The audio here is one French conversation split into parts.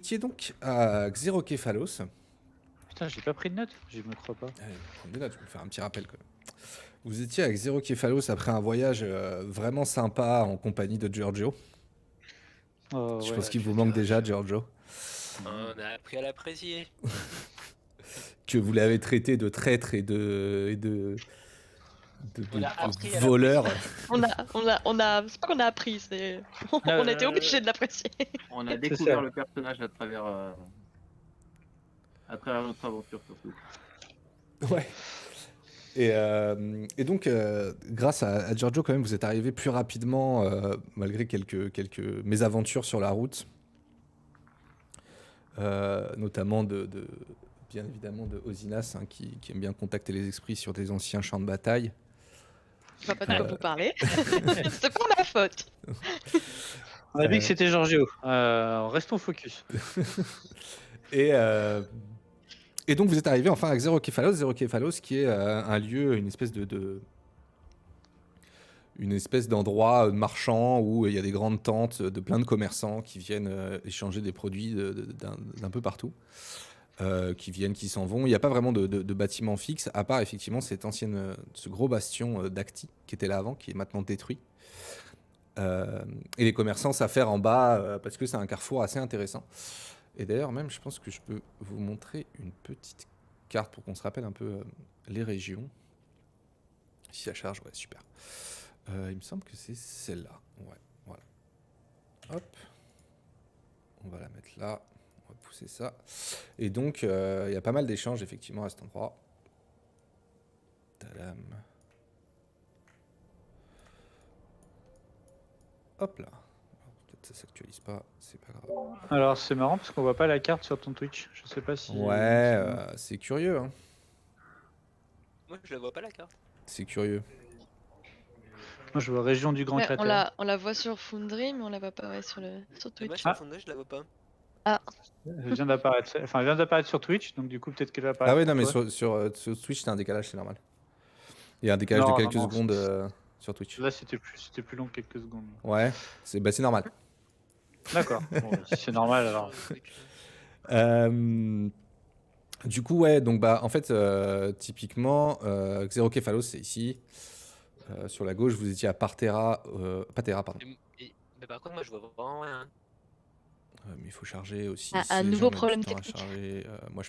étiez donc à Xeroképhalos. Putain, j'ai pas pris de notes, je me crois pas. Allez, prends des notes, je vais faire un petit rappel quand même. Vous étiez à Xeroképhalos après un voyage vraiment sympa en compagnie de Giorgio. Oh, Je ouais. pense qu'il vous manque déjà, Giorgio. On a appris à l'apprécier. Que vous l'avez traité de traître et On a appris à voleur. C'est pas qu'on a appris, on a été obligé de l'apprécier. On a ça. découvert le personnage à travers notre aventure surtout. Ouais. Et donc, grâce à Giorgio, quand même, vous êtes arrivé plus rapidement, malgré quelques mésaventures sur la route. Notamment bien évidemment de Osinas, hein, qui aime bien contacter les esprits sur des anciens champs de bataille. Je vois pas de quoi vous parlez. C'est pas ma faute. On a dit que c'était Giorgio. Restons focus. Et donc vous êtes arrivé enfin à Xeroképhalos. Xeroképhalos qui est un lieu, une espèce d'endroit marchand où il y a des grandes tentes de plein de commerçants qui viennent échanger des produits d'un peu partout. Qui viennent, qui s'en vont. Il n'y a pas vraiment de bâtiment fixe, à part effectivement ce gros bastion d'Acti qui était là avant, qui est maintenant détruit. Et les commerçants s'affairent en bas parce que c'est un carrefour assez intéressant. Et d'ailleurs, même, je pense que je peux vous montrer une petite carte pour qu'on se rappelle un peu les régions. Si ça charge, ouais, super. Il me semble que c'est celle-là. Ouais, voilà. Hop. On va la mettre là. On va pousser ça. Et donc, il y a pas mal d'échanges, effectivement, à cet endroit. Tadam. Hop là. Peut-être ça s'actualise pas, c'est pas grave. Alors, c'est marrant parce qu'on voit pas la carte sur ton Twitch. Je sais pas si. Ouais, c'est curieux, hein. Moi, je la vois pas la carte. C'est curieux. Moi, je vois région du Grand Ouais, Cratère. on la voit sur Foundry, mais on la voit pas sur Et Twitch. moi, sur le fond, je la vois pas. Elle vient d'apparaître. Enfin, elle vient d'apparaître sur Twitch, donc du coup, peut-être qu'elle va apparaître. Ah ouais, non, mais pour toi. sur Twitch, c'est un décalage, c'est normal. Il y a un décalage Non, de quelques non, secondes sur Twitch. Là, c'était plus long que quelques secondes. Ouais, c'est normal. D'accord. Bon, si c'est normal, alors. Du coup, ouais, donc bah, en fait, typiquement, Xeroképhalos, c'est ici. Sur la gauche, vous étiez à Patera, pardon. Mais par contre, moi, je vois vraiment rien. Mais il faut charger aussi. Un si les nouveau gens mettent problème du temps à technique. charger, moi,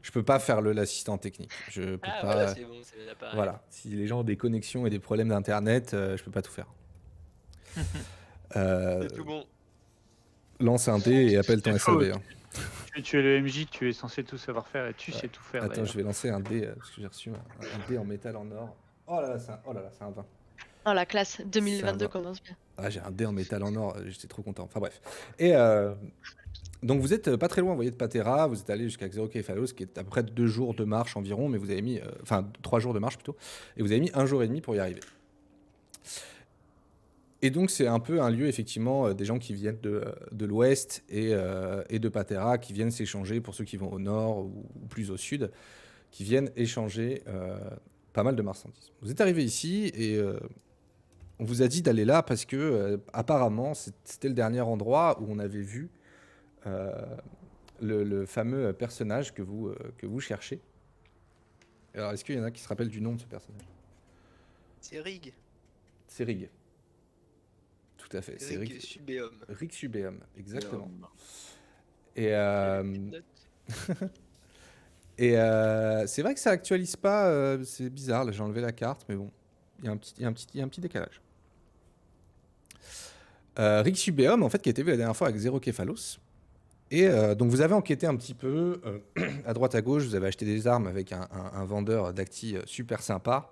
je peux pas faire l'assistant technique. Je peux Ah, pas. voilà, c'est bon, c'est l'appareil. Voilà. Si les gens ont des connexions et des problèmes d'internet, je peux pas tout faire. C'est tout bon. Lance un dé et appelle ton C'est faux. SAV. Hein. Tu es le MJ, tu es censé tout savoir faire et tu sais tout faire. Attends, d'ailleurs. je vais lancer un dé parce que j'ai reçu un dé en métal en or. Oh là là, c'est un 20. Oh la classe, 2022 va. commence bien. Ah, j'ai un dé en métal en or, j'étais trop content. Enfin bref. Et donc vous êtes pas très loin, vous voyez, de Patera, vous êtes allé jusqu'à Xeroképhalos, qui est à peu près 2 jours de marche environ, mais vous avez mis, enfin 3 jours de marche plutôt, et vous avez mis 1 jour et demi pour y arriver. Et donc c'est un peu un lieu, effectivement, des gens qui viennent de l'ouest et de Patera, qui viennent s'échanger, pour ceux qui vont au nord ou plus au sud, qui viennent échanger pas mal de marchandises. Vous êtes arrivé ici et on vous a dit d'aller là parce que apparemment c'était le dernier endroit où on avait vu le fameux personnage que vous cherchez. Alors est-ce qu'il y en a qui se rappellent du nom de ce personnage? C'est Rig. C'est Rig. Tout à fait, c'est Rig Rig. Subéum. Rig Subéum, exactement. J'ai Et, une petite note. et c'est vrai que ça actualise pas, c'est bizarre, là j'ai enlevé la carte, mais bon, il y a un petit décalage. Rig Subéum, en fait, qui a été vu la dernière fois avec Xeroképhalos. Et donc vous avez enquêté un petit peu à droite à gauche, vous avez acheté des armes avec un vendeur d'Acti super sympa.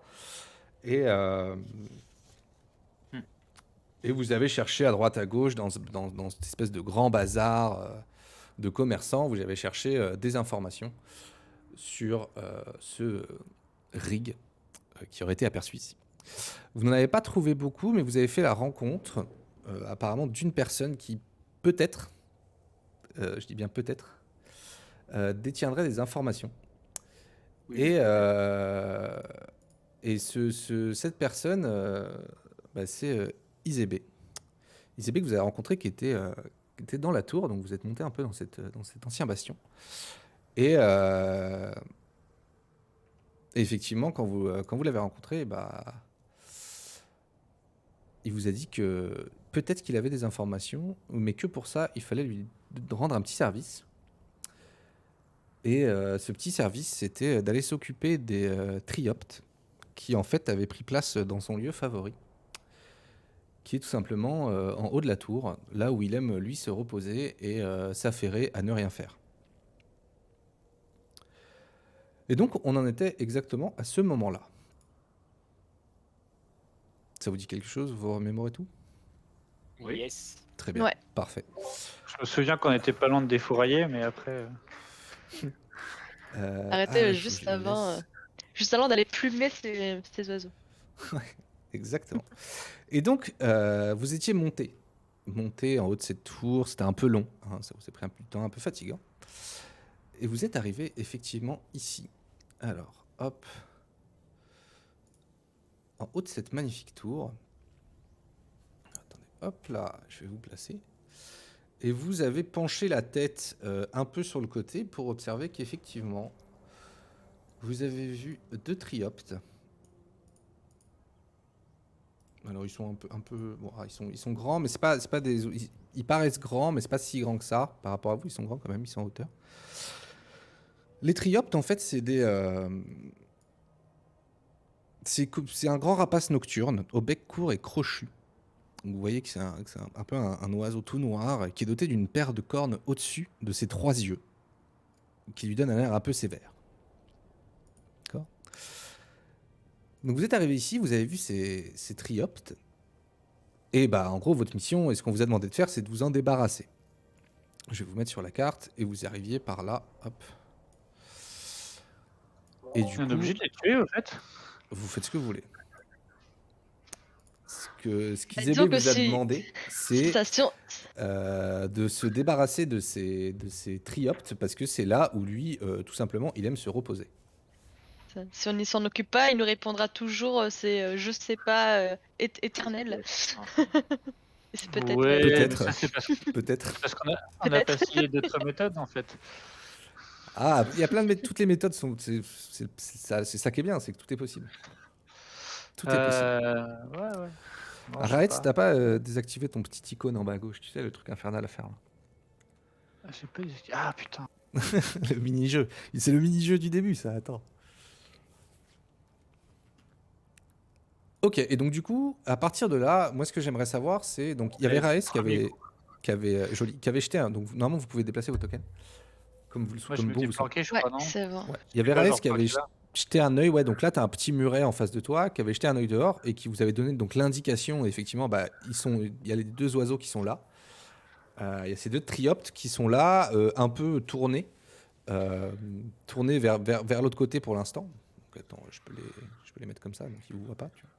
Et vous avez cherché à droite à gauche dans cette espèce de grand bazar de commerçants, vous avez cherché des informations sur ce rig qui aurait été aperçu ici. Vous n'en avez pas trouvé beaucoup, mais vous avez fait la rencontre apparemment d'une personne qui peut-être, je dis bien peut-être, détiendrait des informations. Oui. Et cette personne, c'est Izébé. Izébé que vous avez rencontré, qui était était dans la tour, donc vous êtes monté un peu dans cet ancien bastion. Et effectivement, quand vous l'avez rencontré, il vous a dit que peut-être qu'il avait des informations, mais que pour ça, il fallait lui rendre un petit service. Et ce petit service, c'était d'aller s'occuper des Trioptes, qui en fait avaient pris place dans son lieu favori, qui est tout simplement en haut de la tour, là où il aime lui se reposer et s'affairer à ne rien faire. Et donc on en était exactement à ce moment-là. Ça vous dit quelque chose? Vous remémorez tout? Oui. Yes. Très bien, Ouais. parfait. Je me souviens qu'on était pas loin de défourailler, mais après. Arrêtez il faut juste que je avant, laisse. juste avant d'aller plumer ces oiseaux. Exactement. Et donc, vous étiez monté en haut de cette tour. C'était un peu long, hein, ça vous a pris un peu de temps, un peu fatigant. Et vous êtes arrivé effectivement ici. Alors, hop. En haut de cette magnifique tour. Attendez, hop là, je vais vous placer. Et vous avez penché la tête un peu sur le côté pour observer qu'effectivement, vous avez vu 2 Trioptes. Alors ils sont un peu bon, ils sont grands, mais c'est pas des ils paraissent grands, mais c'est pas si grand que ça par rapport à vous. Ils sont grands quand même, ils sont en hauteur. Les Trioptes, en fait, c'est un grand rapace nocturne au bec court et crochu. Vous voyez que c'est un peu un oiseau tout noir qui est doté d'une paire de cornes au-dessus de ses 3 yeux, qui lui donne un air un peu sévère. D'accord. Donc vous êtes arrivé ici, vous avez vu ces Trioptes, et en gros votre mission, et ce qu'on vous a demandé de faire, c'est de vous en débarrasser. Je vais vous mettre sur la carte, et vous arriviez par là, hop. Et du On est coup, obligé de les tuer, au fait. vous faites ce que vous voulez. Ce Disons qu'Isabelle que vous a si- demandé, c'est Sensation. de se débarrasser de ces Trioptes, parce que c'est là où lui, tout simplement, il aime se reposer. Si on ne s'en occupe pas, il nous répondra toujours je sais pas éternel. Et c'est peut-être Ouais, Peut-être. mais ça, c'est Peut-être. parce qu'on a pas essayé d'autres méthodes, en fait. Ah, il y a plein de toutes les méthodes sont. C'est ça qui est bien, c'est que tout est possible. Tout est possible. Ouais. Non, je sais Arrête, pas. t'as pas désactivé ton petit icône en bas à gauche, tu sais, le truc infernal à faire là. Ah, j'ai pas... Ah, putain. Le mini-jeu. C'est le mini-jeu du début, ça, attends. Ok, et donc du coup, à partir de là, moi ce que j'aimerais savoir, c'est. Donc il y avait Raes qui avait jeté un. Donc normalement, vous pouvez déplacer vos tokens. Comme vous le Moi, je comme me bon suis vous planqué, je Ouais, crois, non? c'est bon. Ouais. Il y avait Là, Raes genre, qui avait par là. jeté un œil, ouais, donc là tu as un petit muret en face de toi qui avait jeté un œil dehors et qui vous avait donné donc l'indication, effectivement, il y a les 2 oiseaux qui sont là. Il y a ces 2 Trioptes qui sont là, un peu tournés vers l'autre côté pour l'instant. Donc attends, je peux les mettre comme ça, donc ils ne vous voient pas. Tu vois.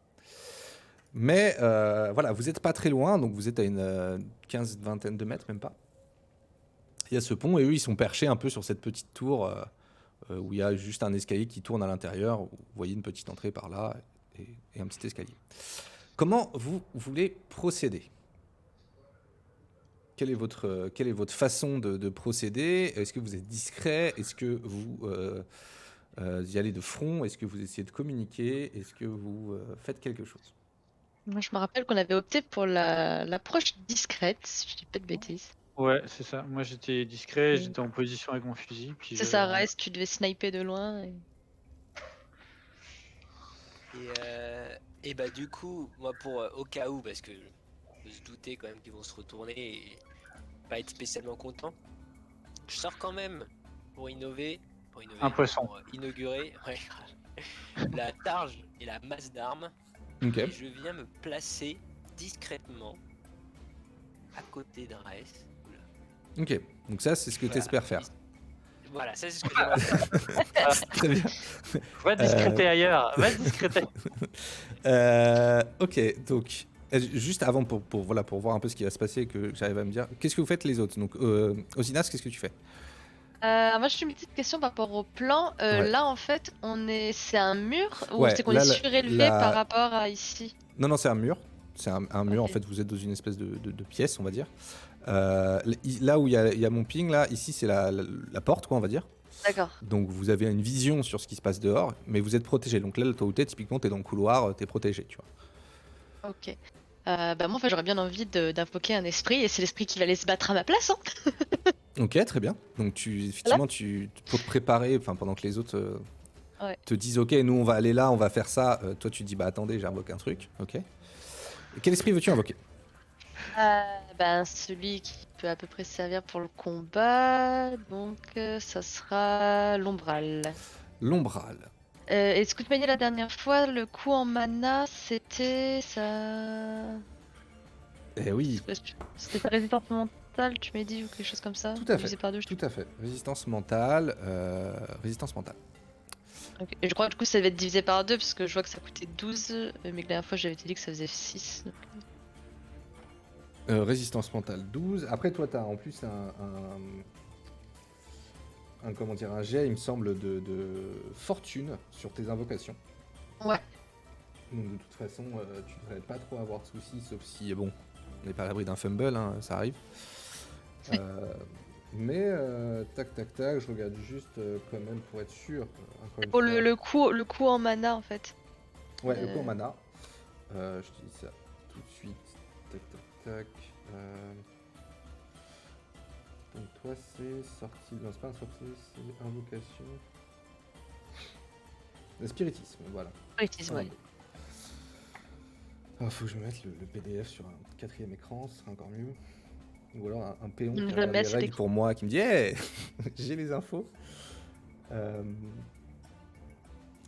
Mais voilà, vous n'êtes pas très loin, donc vous êtes à une vingtaine de mètres, même pas. Il y a ce pont et eux, ils sont perchés un peu sur cette petite tour où il y a juste un escalier qui tourne à l'intérieur. Vous voyez une petite entrée par là et un petit escalier. Comment vous voulez procéder ? Quelle est votre façon de procéder ? Est-ce que vous êtes discret ? Est-ce que vous y allez de front ? Est-ce que vous essayez de communiquer ? Est-ce que vous faites quelque chose ? Moi, je me rappelle qu'on avait opté pour l'approche discrète, si je dis pas de bêtises. Ouais, c'est ça. Moi, j'étais discret, Oui. j'étais en position avec mon fusil. Puis C'est ça, reste, tu devais sniper de loin. Et du coup, moi pour au cas où, parce que je peux se douter quand même qu'ils vont se retourner et pas être spécialement contents, je sors quand même pour innover, Un poisson. pour inaugurer ouais, la targe et la masse d'armes. Ok. Et je viens me placer discrètement à côté d'un Raes. Ok. Donc ça, c'est ce que tu espères faire. Voilà, ça c'est ce que j'aimerais faire. Très bien. Va discréter ailleurs. Va discréter. Ok, donc juste avant pour voir un peu ce qui va se passer, que j'arrive à me dire, qu'est-ce que vous faites les autres ? Donc Osinas, qu'est-ce que tu fais ? Moi, j'ai une petite question par rapport au plan. Ouais. Là, en fait, c'est un mur ou Ouais, c'est qu'on là, est surélevé par rapport à ici? Non, c'est un mur. C'est un mur, Ok. en fait, vous êtes dans une espèce de pièce, on va dire. Là où il y a mon ping, là, ici c'est la porte, quoi, on va dire. D'accord. Donc vous avez une vision sur ce qui se passe dehors, mais vous êtes protégé. Donc là, toi où t'es, typiquement, t'es dans le couloir, t'es protégé, tu vois. Ok. Moi, en fait, j'aurais bien envie d'invoquer un esprit, et c'est l'esprit qui va aller se battre à ma place, hein. Ok, très bien. Donc effectivement, pour te préparer, enfin pendant que les autres Ouais. te disent, ok, nous on va aller là, on va faire ça. Toi, tu dis, bah attendez, j'invoque un truc. Ok. Et quel esprit veux-tu invoquer? Celui qui peut à peu près servir pour le combat, donc ça sera l'ombral. L'ombral. Et ce que tu m'as dit la dernière fois, le coup en mana, c'était ça. Eh oui, C'était ta résistance mentale, tu m'as dit, ou quelque chose comme ça. tout à fait. Divisé par deux, je sais Tout à fait. Résistance mentale. Résistance mentale. plus. Ok. Et je crois que du coup ça va être divisé par 2 parce que je vois que ça coûtait 12, mais que la dernière fois j'avais dit que ça faisait 6. Résistance mentale 12. Après, toi, t'as en plus comment dire, un jet, il me semble, de fortune sur tes invocations. Ouais. Donc de toute façon, tu devrais pas trop avoir de soucis, sauf si, bon, on n'est pas à l'abri d'un fumble, hein, ça arrive. Mais tac, je regarde juste quand même pour être sûr. Encore une Pour fois. le coup en mana en fait. Ouais, le coup en mana. Je te dis ça tout de suite. Tac. Donc toi c'est sortie. Non, c'est pas un sortie, c'est invocation. Le spiritisme, voilà. Spiritisme, ouais. Ah, faut que je me mette le PDF sur un 4e écran, ce serait encore mieux. Ou alors un péon Je qui le regarde mets, les c'est règles l'écran. pour moi, qui me dit hey, j'ai les infos.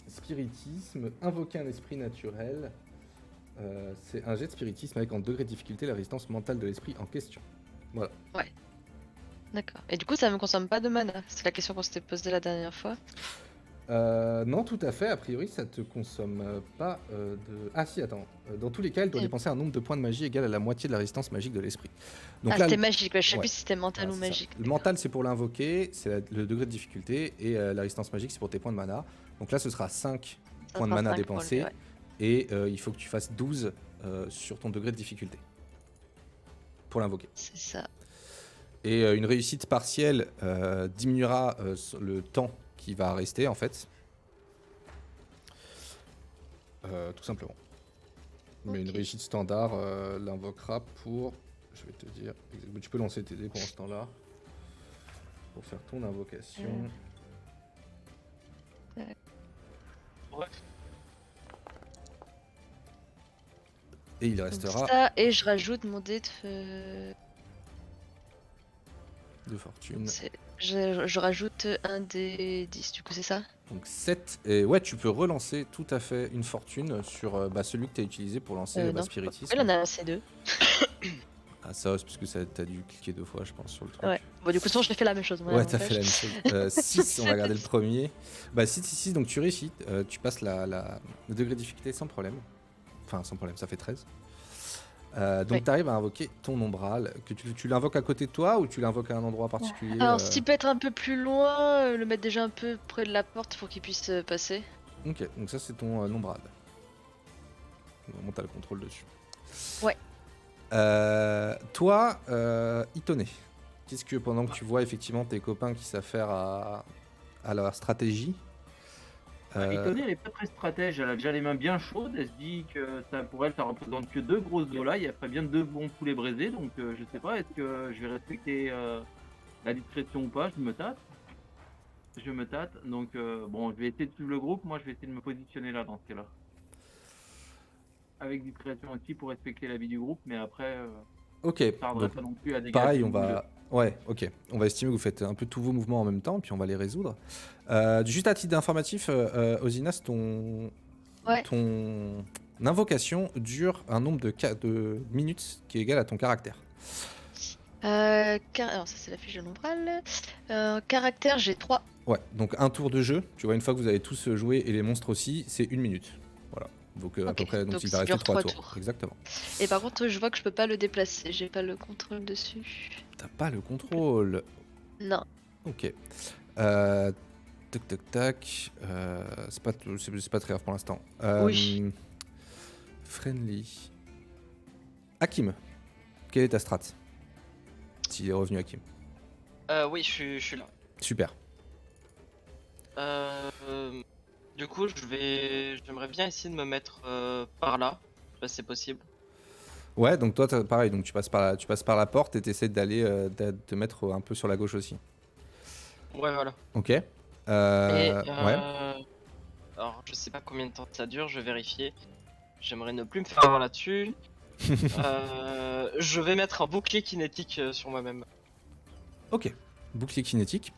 Spiritisme, invoquer un esprit naturel. C'est un jet de spiritisme avec en degré de difficulté la résistance mentale de l'esprit en question. Voilà. D'accord. Et du coup ça me consomme pas de mana. C'est la question qu'on s'était posée la dernière fois. Non, tout à fait. A priori, ça te consomme pas de. Ah si, attends. Dans tous les cas, elle doit dépenser un nombre de points de magie égal à la moitié de la résistance magique de l'esprit. Donc là, c'était magique, ouais. Je sais ouais. plus si c'était mental Voilà, ou c'est ça. magique. Le mental, c'est pour l'invoquer, c'est le degré de difficulté, et la résistance magique, c'est pour tes points de mana. Donc là, ce sera 5 Ça points de sera mana 5 dépensés, pour lui, ouais. et il faut que tu fasses 12 sur ton degré de difficulté pour l'invoquer. C'est ça. Et une réussite partielle diminuera le temps qui va rester, en fait. Tout simplement. Mais une Ok. réussite standard l'invoquera pour. Je vais te dire. Tu peux lancer tes dés pendant ce temps-là. Pour faire ton invocation. Ouais. Et il Donc restera ça, et je rajoute mon dé de fortune. je rajoute un des 10, du coup c'est ça? Donc 7. Et ouais, tu peux relancer tout à fait une fortune sur celui que tu as utilisé pour lancer Non. spiritisme. Elle en a un C2. Ah, ça, c'est parce que t'as dû cliquer 2 fois, je pense, sur le truc. Ouais. Bon, du coup, sinon, j'ai fait la même chose. Moi, Ouais, à t'as l'avantage. fait la même chose. 6, on va regarder le premier. Bah, 6, donc tu réussis. Tu passes le degré de difficulté sans problème. Enfin, sans problème, ça fait 13. Donc Oui. tu arrives à invoquer ton ombral. Que tu l'invoques à côté de toi ou tu l'invoques à un endroit particulier Alors, s'il peut être un peu plus loin, le mettre déjà un peu près de la porte pour qu'il puisse passer. Ok, donc ça c'est ton ombral. Normalement t'as le contrôle dessus. Ouais. Toi, Itonné, qu'est-ce que pendant que tu vois effectivement tes copains qui savent faire à leur stratégie, Étonnée, elle est pas très stratège, elle a déjà les mains bien chaudes, elle se dit que pour elle ça représente que 2 grosses volailles, elle ferait bien 2 bons poulets braisés, donc je sais pas, est-ce que je vais respecter la discrétion ou pas, je me tâte, donc bon, je vais essayer de suivre le groupe, moi je vais essayer de me positionner là dans ce cas-là. Avec discrétion aussi pour respecter l'avis du groupe, mais après, ok, ça tarderait donc pas non plus à dégager. pareil, on une boule. va. Ouais, ok. On va estimer que vous faites un peu tous vos mouvements en même temps, puis on va les résoudre. Juste à titre d'informatif, Osinas, ton invocation dure un nombre de minutes qui est égal à ton caractère. Alors, ça, c'est la fiche de l'ombral. Caractère, j'ai 3. Ouais, donc un tour de jeu, tu vois, une fois que vous avez tous joué et les monstres aussi, c'est 1 minute. Voilà. Donc à Ok, peu près, donc donc il ça va rester dure 3 trois tours. tours. Exactement. Et par contre, je vois que je peux pas le déplacer. J'ai pas le contrôle dessus. T'as pas le contrôle. Non. Ok. Tac. C'est pas très grave pour l'instant. Oui. Friendly. Hakim, quelle est ta strat? s'il est revenu Hakim. Oui, je suis là. Super. Du coup, j'aimerais bien essayer de me mettre par là. Je sais pas si c'est possible. Ouais, donc toi, pareil, donc tu passes par la porte et t'essaies d'aller te mettre un peu sur la gauche aussi. Ouais, voilà. Ok. Et Ouais. alors, je sais pas combien de temps ça dure, je vais vérifier. J'aimerais ne plus me faire avoir là-dessus. Je vais mettre un bouclier kinétique sur moi-même. Ok. Bouclier kinétique.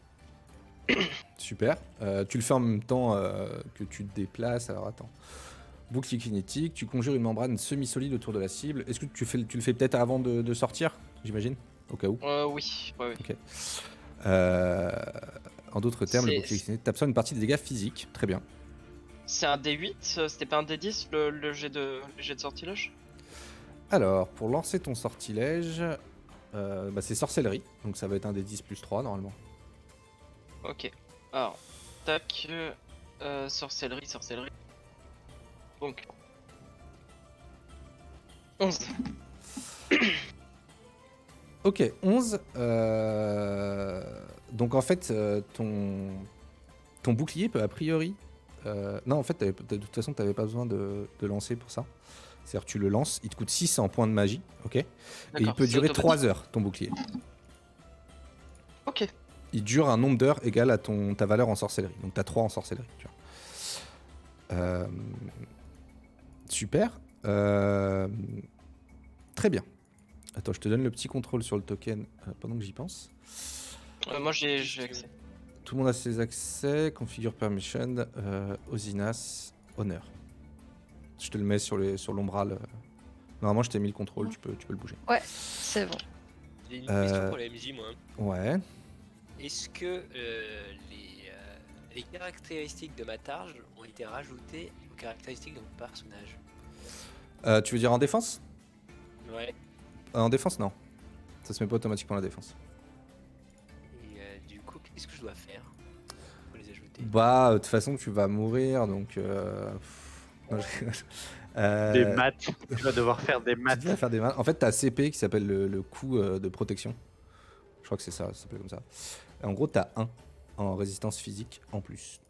Super. Tu le fais en même temps que tu te déplaces. Alors attends. Bouclier kinétique, tu conjures une membrane semi-solide autour de la cible. Est-ce que tu le fais peut-être avant de sortir, j'imagine? Au cas où. Oui, ouais, oui. Ok. En d'autres termes, le bouclier kinétique t'absorbe une partie des dégâts physiques. Très bien. C'est un D8, c'était pas un D10 le jet de sortilège? Alors, pour lancer ton sortilège, c'est sorcellerie. Donc ça va être un des 10 plus 3 normalement. Ok. Alors, tac. Sorcellerie. Donc. 11. Ok, 11. Donc en fait, ton bouclier peut a priori... non, en fait, de toute façon, tu n'avais pas besoin de lancer pour ça. C'est-à-dire tu le lances, il te coûte 6 en points de magie, ok? Et il peut durer 3 heures, ton bouclier. Ok. Il dure un nombre d'heures égal à ta valeur en sorcellerie. Donc tu as 3 en sorcellerie. Tu vois. Super. Très bien. Attends, je te donne le petit contrôle sur le token pendant que j'y pense. Moi j'ai accès. Tout le monde a ses accès. Configure permission. Osinas. Honneur. Je te le mets sur l'ombral. Normalement, je t'ai mis le contrôle. Tu peux le bouger. Ouais, c'est bon. J'ai une question pour la MJ, moi. Ouais. Est-ce que les caractéristiques de ma targe ont été rajoutées aux caractéristiques de mon personnage? Tu veux dire en défense? Ouais. En défense, non. Ça se met pas automatiquement à la défense. Et du coup, qu'est-ce que je dois faire pour les ajouter? Bah, de toute façon, tu vas mourir, donc... non, Des maths. Tu vas devoir faire des maths. Tu vas faire des maths. En fait, t'as CP qui s'appelle le coût de protection. Je crois que c'est ça s'appelle comme ça. Et en gros, t'as 1 en résistance physique en plus.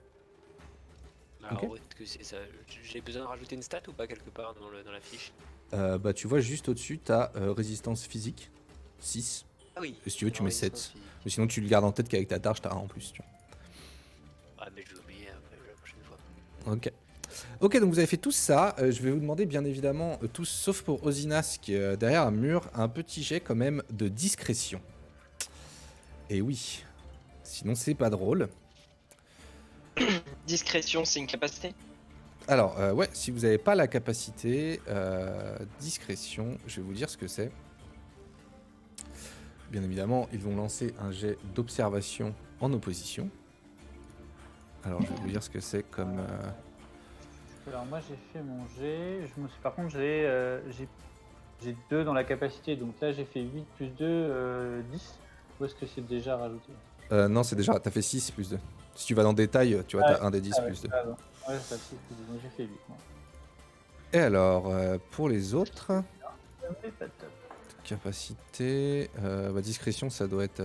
Alors, Ok. est-ce que c'est ça? J'ai besoin de rajouter une stat ou pas quelque part dans la fiche? Bah, tu vois, juste au-dessus, t'as résistance physique 6. Ah oui. Et si tu veux, tu mets 7. Résistance physique. Mais sinon, tu le gardes en tête qu'avec ta targe, t'as 1 en plus. Tu vois. Ah, mais je vais oublier après la prochaine fois. Ok. Ok, donc vous avez fait tout ça. Je vais vous demander, bien évidemment, tous, sauf pour Osinas, qui est derrière un mur, un petit jet quand même de discrétion. Et oui. Sinon, c'est pas drôle. Discrétion, c'est une capacité? Alors, ouais, si vous n'avez pas la capacité, discrétion, je vais vous dire ce que c'est. Bien évidemment, ils vont lancer un jet d'observation en opposition. Alors, je vais vous dire ce que c'est comme... Alors moi j'ai fait mon G. Par contre j'ai 2 dans la capacité. Donc là j'ai fait 8 plus 2, 10. Ou est-ce que c'est déjà rajouté? non, c'est déjà... T'as fait 6 plus 2. Si tu vas dans le détail, tu vois, t'as un des 10 ouais, plus 2. ah, bon. Ouais, ça 6 plus 2. Donc j'ai fait 8. Moi. Et alors, pour les autres... C'est pas top. Capacité... discrétion, ça doit être...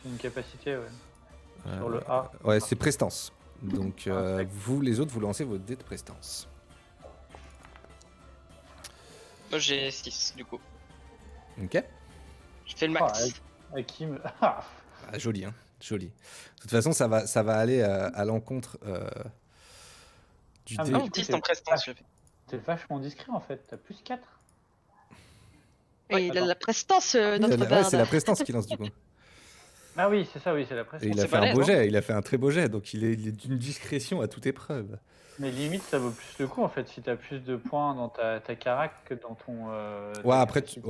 C'est une capacité, ouais. Sur le A. Ouais, c'est prestance. Donc, d'accord. vous, les autres, vous lancez votre dé de prestance. Moi j'ai 6 du coup. Ok. Je fais le max. Hakim. Ah, joli, hein. Joli. De toute façon, ça va aller à l'encontre du Ah, dé. mais Non, 10 en prestance, je fais. T'es vachement discret en fait. T'as plus 4. Et il a attends. la prestance, Ouais, notre c'est barde. la prestance qui lance du coup. Ah oui, c'est ça, oui, c'est la Et pression. il a C'est fait un balèze, beau hein. jet, il a fait un très beau jet, donc il est d'une discrétion à toute épreuve. Mais limite, ça vaut plus le coup en fait. Si t'as plus de points dans ta carac que dans ton. Ouais, après, tu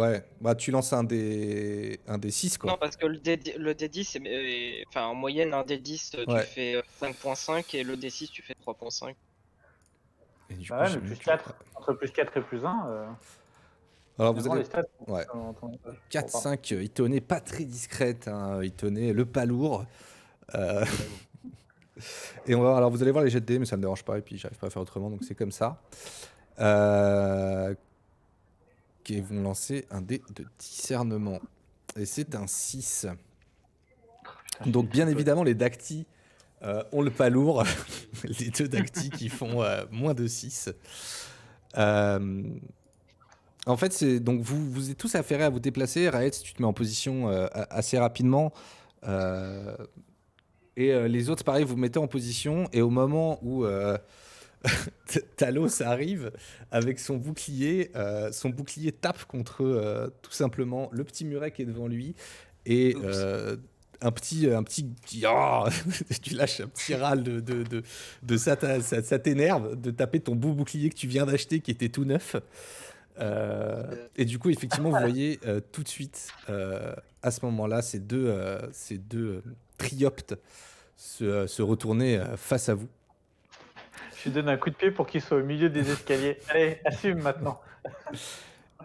lances un des 6 quoi. Non, parce que le D10, enfin en moyenne, un D10, Ouais. tu fais 5.5 et le D6, tu fais 3.5. Et du Bah coup, ouais, j'ai mais mis plus que- 4. Entre plus 4 et plus 1. Alors, vous les avez stats. ouais. sont- 4, 5, Itonée pas très discrète, hein. Itonée le pas lourd. Et alors vous allez voir les jets de dés, mais ça me dérange pas, et puis j'arrive pas à faire autrement, donc c'est comme ça. et vont lancer un dé de discernement. Et c'est un 6. Putain, Donc, je suis bien désolé. évidemment, les Dacty ont le pas lourd. Les 2 Dacty qui font moins de 6. En fait, c'est donc vous êtes tous affairés à vous déplacer. Raed, si tu te mets en position assez rapidement. Les autres, pareil, vous vous mettez en position. Et au moment où Talos arrive avec son bouclier tape contre tout simplement le petit muret qui est devant lui. Et Oups. un petit oh tu lâches un petit râle de ça t'énerve de taper ton beau bouclier que tu viens d'acheter qui était tout neuf. Et du coup, effectivement, vous voyez tout de suite à ce moment-là ces deux trioptes se retourner face à vous. Je lui donne un coup de pied pour qu'il soit au milieu des escaliers. Allez, assume maintenant.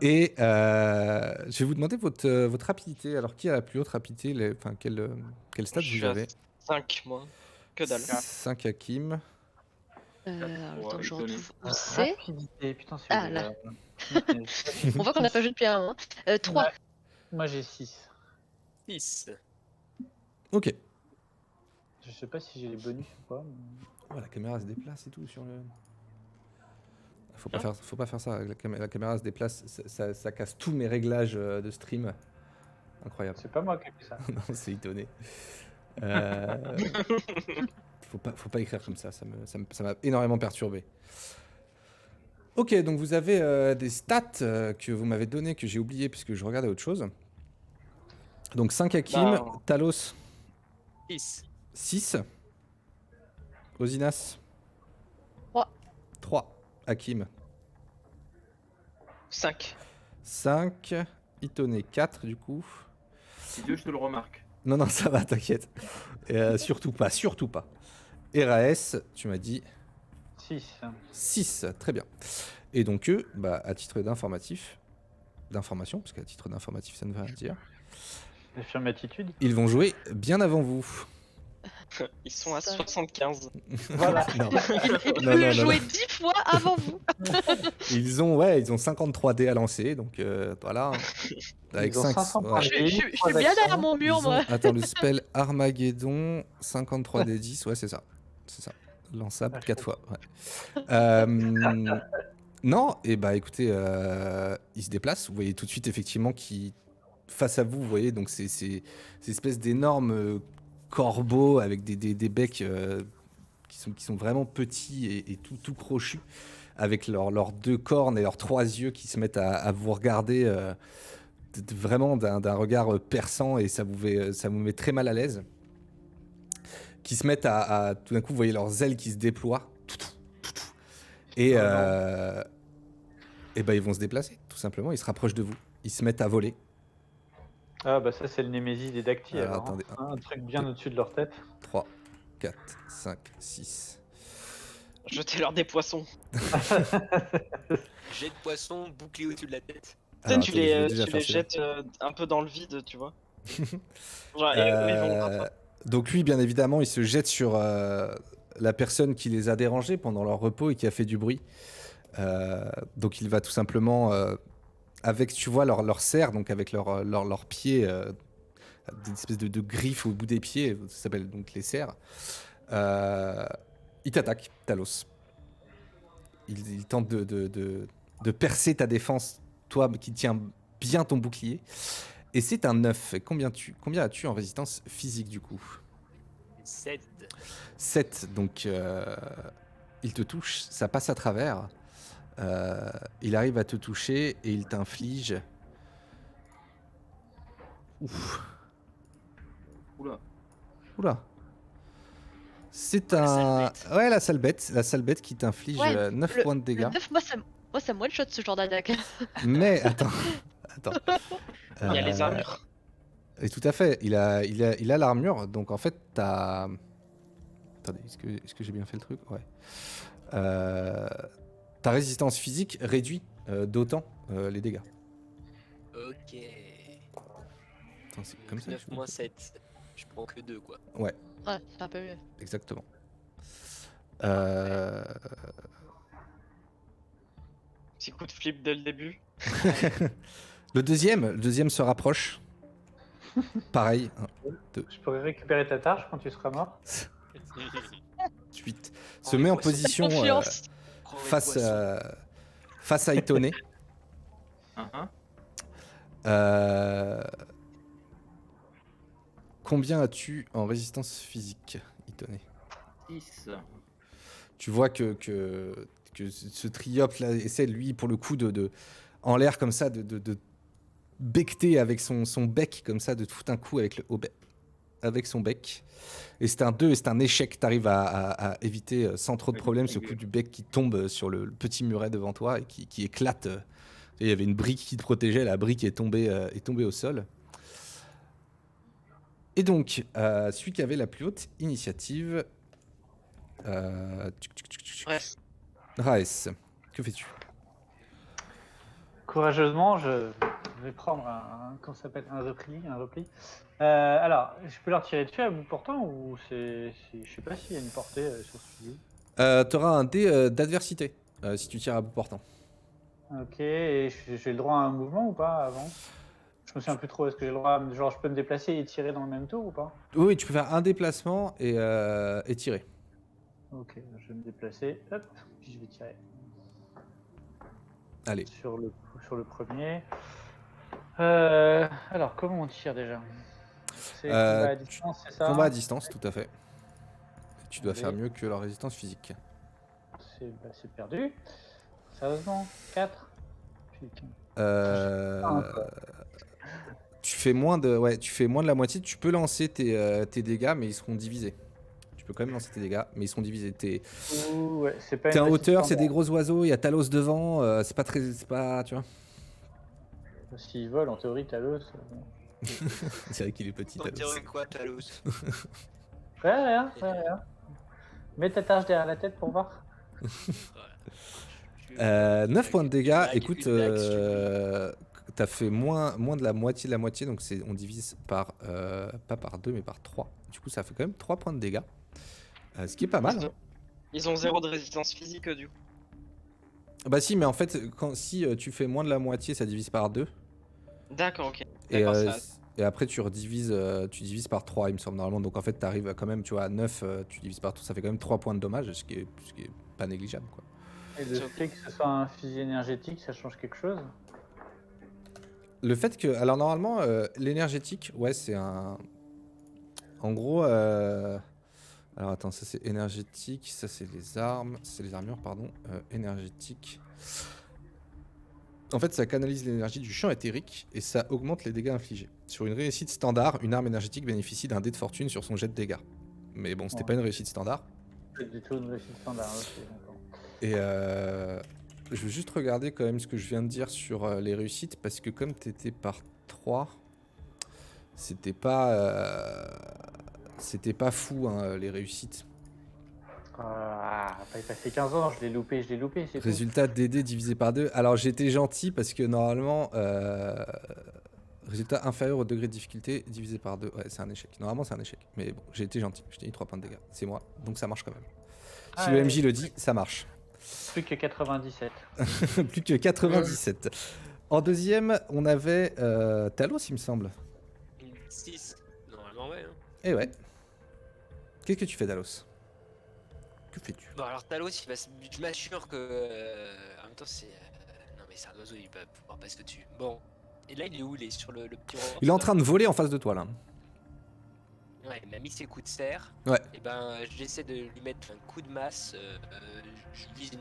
Et je vais vous demander votre rapidité. Alors, qui a la plus haute rapidité enfin, quel stade Je vous suis à avez 5 moi. Que dalle. 5 Hakim. Attends, Ouais, je étonné. retrouve où c'est. Rapidité, putain, c'est Ah, là. On voit qu'on n'a pas joué depuis un moment. 3. Ouais. Moi j'ai 6. 6. Ok. Je sais pas si j'ai les bonus ou pas. mais- Oh, la caméra se déplace et tout sur le. Faut pas faire ça. La caméra se déplace. Ça casse tous mes réglages de stream. Incroyable. C'est pas moi qui ai fait ça. Non, c'est étonné. Faut pas écrire comme ça. Ça m'a énormément perturbé. Ok, donc vous avez des stats que vous m'avez donné que j'ai oublié puisque je regardais autre chose. Donc 5 Hakim, Bah, Talos 6. 6, Osinas 3. 3, Hakim 5. 5, Itone 4 du coup. Si Dieu, je te le remarque. Non, ça va, t'inquiète. Surtout pas. Et Raes, tu m'as dit 6. 6, très bien. Et donc eux, à titre d'information, parce qu'à titre d'informatif, ça ne veut rien dire, Affirmatitude. ils vont jouer bien avant vous. Ils sont à Ça. 75. Voilà. Non. Il Non, peut non, jouer 10 fois avant vous. Ils ont 53 dés à lancer, donc voilà. Avec Ils ont 5. 500 ouais. points. Je Et suis trois bien derrière actions. mon mur, Ils ont- moi. Attends, le spell Armageddon, 53 des 10, ouais, c'est ça. C'est ça. Lançable Ah, je 4 fois. Ouais. Non, et écoutez, il se déplace. Vous voyez tout de suite, effectivement, qui face à vous, vous voyez, donc c'est ces espèces d'énormes corbeaux avec des becs qui sont vraiment petits et tout crochus, avec leurs 2 cornes et leurs 3 yeux qui se mettent à vous regarder vraiment d'un regard perçant, et ça vous met très mal à l'aise. Qui se mettent à tout d'un coup, vous voyez leurs ailes qui se déploient. Et, Oh ils vont se déplacer, tout simplement. Ils se rapprochent de vous. Ils se mettent à voler. Ah bah ça c'est le Némésis des Dacty Alors, alors. attendez. Un truc bien au-dessus de leur tête. 3, 4, 5, 6. Jetez-leur des poissons. Jet de poisson, bouclier au-dessus de la tête. Alors, Tu attendez, je vais les, déjà tu faire les celui-là. jettes un peu dans le vide, tu vois. Genre, et eux, ils vont rattraper. Donc lui, bien évidemment, il se jette sur la personne qui les a dérangés pendant leur repos et qui a fait du bruit. Donc il va tout simplement, avec, tu vois, leur serre, donc avec leurs pieds, des espèces de griffes au bout des pieds, ça s'appelle donc les serres. Il t'attaque, Talos. Il tente de percer ta défense, toi qui tiens bien ton bouclier. Et c'est un 9. Et combien as-tu en résistance physique du coup? 7. 7. Donc il te touche, ça passe à travers. Il arrive à te toucher et il t'inflige. Ouf. Oula. C'est La sale un. bête. Ouais, la sale bête qui t'inflige Ouais, 9 points de Le dégâts. 9, moi, ça me one-shot ce genre d'attaque. Mais attends. Il y a les Euh, armures. Et tout à fait, il a l'armure, donc en fait t'as. Attendez, est-ce que j'ai bien fait le truc? Ouais. Ta résistance physique réduit d'autant les dégâts. Ok. Attends, c'est comme ça? 9 moins 7. Je prends que 2 quoi. Ouais, c'est un peu mieux. Exactement. Petit coup de flip dès le début. Le deuxième se rapproche. Pareil. 1, 2, Je pourrais récupérer ta tâche quand tu seras mort. 8. Se met en position Confiance. face à Itone. Hein. Combien as-tu en résistance physique, Itone? 6. Tu vois que ce triope là essaie lui pour le coup de en l'air comme ça de becter avec son bec comme ça, de tout un coup avec son bec. Et c'est un 2 et c'est un échec. Tu arrives à éviter sans trop de problèmes ce coup du bec qui tombe sur le petit muret devant toi et qui éclate. Il y avait une brique qui te protégeait, la brique est tombée au sol. Et donc, celui qui avait la plus haute initiative... Ouais. Raes, que fais-tu? Courageusement, je vais prendre comment ça s'appelle, un repli. Alors, je peux leur tirer dessus à bout portant ou je sais pas s'il y a une portée sur ce fusil. T'auras un dé d'adversité si tu tires à bout portant. Ok, et j'ai le droit à un mouvement ou pas avant? Je me souviens plus trop, est-ce que j'ai le droit, genre je peux me déplacer et tirer dans le même tour ou pas? Oui, tu peux faire un déplacement et tirer. Ok, je vais me déplacer, hop, puis je vais tirer Allez. sur le premier. Alors, comment on tire déjà? C'est combat à distance, c'est ça? Combat à distance, tout à fait. Tu dois Allez. faire mieux que la résistance physique. C'est perdu. Sérieusement, 4. Putain. Tu fais moins de la moitié. Tu peux lancer tes dégâts, mais ils seront divisés. Tu peux quand même lancer tes dégâts, mais ils seront divisés. T'es Ouais, c'est pas en une hauteur, c'est résistance. des gros oiseaux. Il y a Talos devant. C'est pas, tu vois. S'ils volent, en théorie, Talos. C'est vrai qu'il est petit, On Talos. dirait quoi, Talos? Rien. Mets ta tâche derrière la tête pour voir. 9 points de dégâts. Blague, Écoute, une blague, si tu veux. t'as fait moins de la moitié, donc on divise par pas par 2 mais par 3. Du coup, ça fait quand même 3 points de dégâts. Ce qui est pas mal. Hein. Ils ont 0 de résistance physique du coup. Bah si, mais en fait, si tu fais moins de la moitié, ça divise par 2. D'accord, ok. Et, D'accord, ça. et après, tu divises par 3, il me semble, normalement. Donc en fait, tu arrives quand même, tu vois, à 9, tu divises par tout, ça fait quand même 3 points de dommage, ce qui est pas négligeable, quoi. Et le fait que ce soit un fusil énergétique, ça change quelque chose? Le fait que... Alors normalement, l'énergétique, ouais, c'est un... En gros... Alors attends, ça c'est énergétique, ça c'est les armes, c'est les armures, pardon. Énergétique... En fait, ça canalise l'énergie du champ éthérique et ça augmente les dégâts infligés. Sur une réussite standard, une arme énergétique bénéficie d'un dé de fortune sur son jet de dégâts. Mais bon, c'était pas une réussite standard. C'est du tout une réussite standard. Ok, d'accord. Et je veux juste regarder quand même ce que je viens de dire sur les réussites, parce que comme t'étais par 3, c'était pas fou hein, les réussites. Il passé 15 ans, je l'ai loupé, c'est tout. Résultat DD divisé par 2. Alors j'étais gentil parce que normalement, résultat inférieur au degré de difficulté divisé par 2. Ouais, c'est un échec. Normalement, c'est un échec. Mais bon, j'ai été gentil. Je t'ai mis 3 points de dégâts. C'est moi. Donc ça marche quand même. Si le MJ le dit, ça marche. Plus que 97. Plus que 97. En deuxième, on avait Talos, il me semble. 6. Normalement, ouais. Hein. Et ouais. Qu'est-ce que tu fais, Talos? Que fais-tu? Bon, alors Talos, je m'assure que. En même temps, c'est. Non, mais c'est un oiseau, il va pouvoir passer dessus. Bon. Et là, il est où? Il est sur le petit rond. Il est en train de voler en face de toi, là. Ouais, il m'a mis ses coups de serre. Ouais. Et ben, j'essaie de lui mettre un coup de masse. Je vise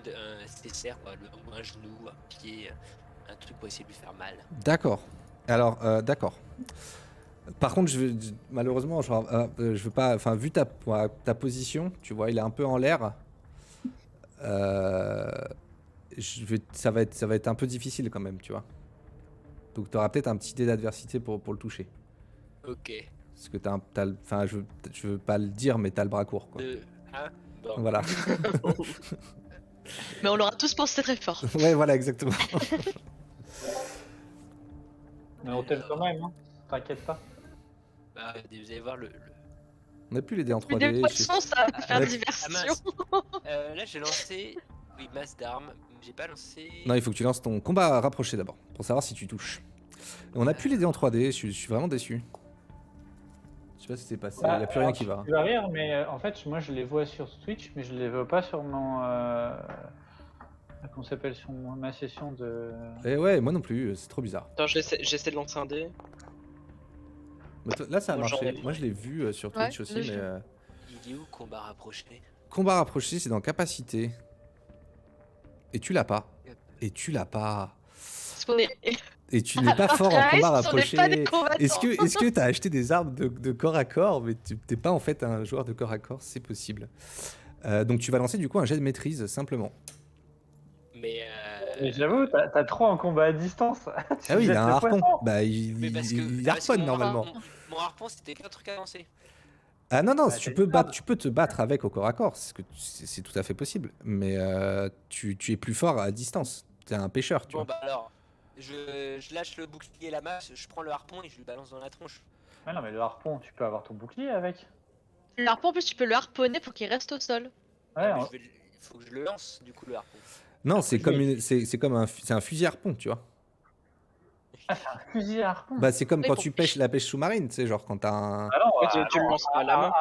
ses serres, quoi. Un genou, un pied, un truc pour essayer de lui faire mal. D'accord. Alors, d'accord. Par contre, malheureusement, je veux pas. Enfin, vu ta position, tu vois, il est un peu en l'air. Ça va être un peu difficile quand même, tu vois. Donc, tu auras peut-être un petit dé d'adversité pour le toucher. Ok. Parce que enfin, je veux pas le dire, mais t'as le bras court, quoi. Bon. Voilà. Mais on l'aura tous pensé très fort. Ouais, voilà, exactement. Mais on t'aime quand même, hein. T'inquiète pas. Bah, vous allez voir On a plus les dés en Mais 3D. des poissons, ça va faire Ah, diversion. mince. Là, j'ai lancé Oui, masse d'armes. J'ai pas lancé. Non, il faut que tu lances ton combat rapproché d'abord, pour savoir si tu touches. On a plus les dés en 3D, je suis vraiment déçu. Je sais pas ce qui s'est passé, il n'y a plus rien qui va. Tu vas rire, mais en fait, moi je les vois sur Twitch, mais je les vois pas sur mon. Comment ça s'appelle sur ma session de. Et ouais, moi non plus, c'est trop bizarre. Attends, j'essaie de lancer un dé. Mais là, ça a Moi, j'en marché. ai- Moi, je l'ai vu sur Ouais, Twitch aussi, là, je mais. l'ai. Il est où combat rapproché? Combat rapproché, c'est dans capacité. Et tu l'as pas. Et tu l'as pas. Parce qu'on est. Et tu n'es pas fort en Guys, combat on n'est rapproché. pas des combattants. Est-ce que t'as acheté des armes de corps à corps, mais tu t'es pas en fait un joueur de corps à corps, c'est possible. Donc tu vas lancer du coup un jet de maîtrise simplement. Mais Mais j'avoue, t'as trop en combat à distance. Tu Ah oui, il jettes a un le harpon. poisson. Bah mais parce que, il parce que harponne mon normalement. mon harpon, c'était pas un truc à lancer. Ah non non, Bah, tu t'as peux une battre, arme. tu peux te battre avec au corps à corps, c'est tout à fait possible. Mais tu es plus fort à distance. T'es un pêcheur, tu Bon vois. bah alors, je lâche le bouclier et la masse, je prends le harpon et je lui balance dans la tronche. Ouais, non, mais le harpon, tu peux avoir ton bouclier avec. Le harpon, en plus, tu peux le harponner pour qu'il reste au sol. Ouais, Mais il faut que je le lance du coup le harpon. Non, Après, c'est comme c'est un fusil harpon, tu vois. un fusil à harpon. Bah c'est comme Oui, quand pour tu pêches la pêche sous-marine, tu sais, genre quand t'as un. Ah non, Ouais, tu le lances pas à la main.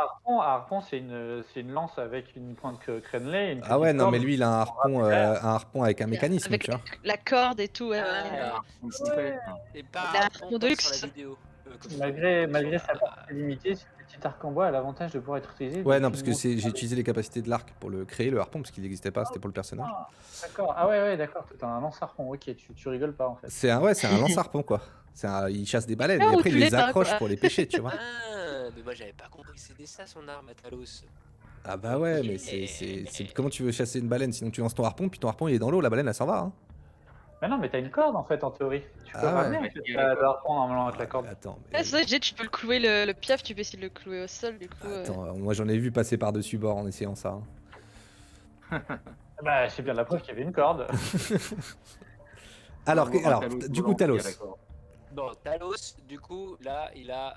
harpon, c'est une lance avec une pointe crénelée. Une Ah ouais, petite non, mais corde. lui, il a un harpon avec un mécanisme, Avec tu vois. la corde et tout, ouais. Ah, Ouais. Et pas Il a un un harpon harpon de comme luxe. sur la vidéo. Comme Malgré sur sa la- portée limitée, ce petit arc en bois a l'avantage de pouvoir être utilisé. Ouais, depuis non, parce que une j'ai utilisé les capacités de l'arc pour le créer, le harpon, parce qu'il n'existait pas, c'était pour le personnage. Ah, d'accord. Ah ouais, d'accord. T'as un lance-harpon. Ok, tu rigoles pas en fait. C'est un lance-harpon, quoi. Il chasse des baleines, Ah, et ou après, il tous les les temps, accroche quoi. pour les pêcher, tu vois. Ah, mais moi j'avais pas compris que c'était ça son arme à Talos. Ah bah ouais, mais comment tu veux chasser une baleine, sinon tu lances ton harpon, puis ton harpon, il est dans l'eau, la baleine, elle s'en va, hein. Mais non, mais t'as une corde en fait en théorie. Tu peux Ah ouais. ramener en fait, le harpon normalement avec la corde. Attends, Ouais, c'est vrai, tu peux le clouer, le piaf, tu peux essayer de le clouer au sol, du coup. attends, moi j'en ai vu passer par-dessus bord en essayant ça, hein. Bah, c'est bien la preuve qu'il y avait une corde. Alors, Bravo, alors Talos, du coup, volontiers, Talos. d'accord. Bon, Talos, du coup, là, il a.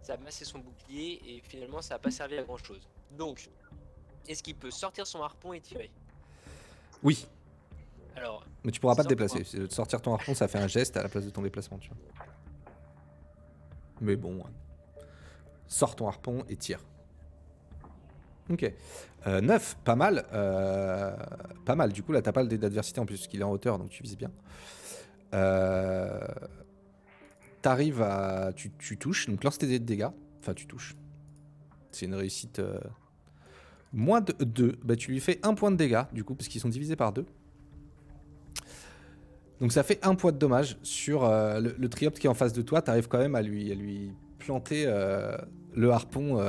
Ça a massé son bouclier et finalement ça a pas servi à grand chose. Donc, est-ce qu'il peut sortir son harpon et tirer? Oui, Alors, mais tu pourras pas te Sors déplacer. Sortir ton harpon, ça fait un geste à la place de ton déplacement, tu vois. Mais bon, ouais. Sors ton harpon et tire. Ok. 9, pas mal. Pas mal. Du coup, là, t'as pas le dé d'adversité en plus, parce qu'il est en hauteur, donc tu vises bien. T'arrives à. Tu touches, donc lance tes dés de dégâts. Enfin, tu touches. C'est une réussite. Moins de 2. Bah, tu lui fais 1 point de dégâts, du coup, parce qu'ils sont divisés par 2. Donc ça fait 1 point de dommage sur le triopte qui est en face de toi. T'arrives quand même à lui planter le harpon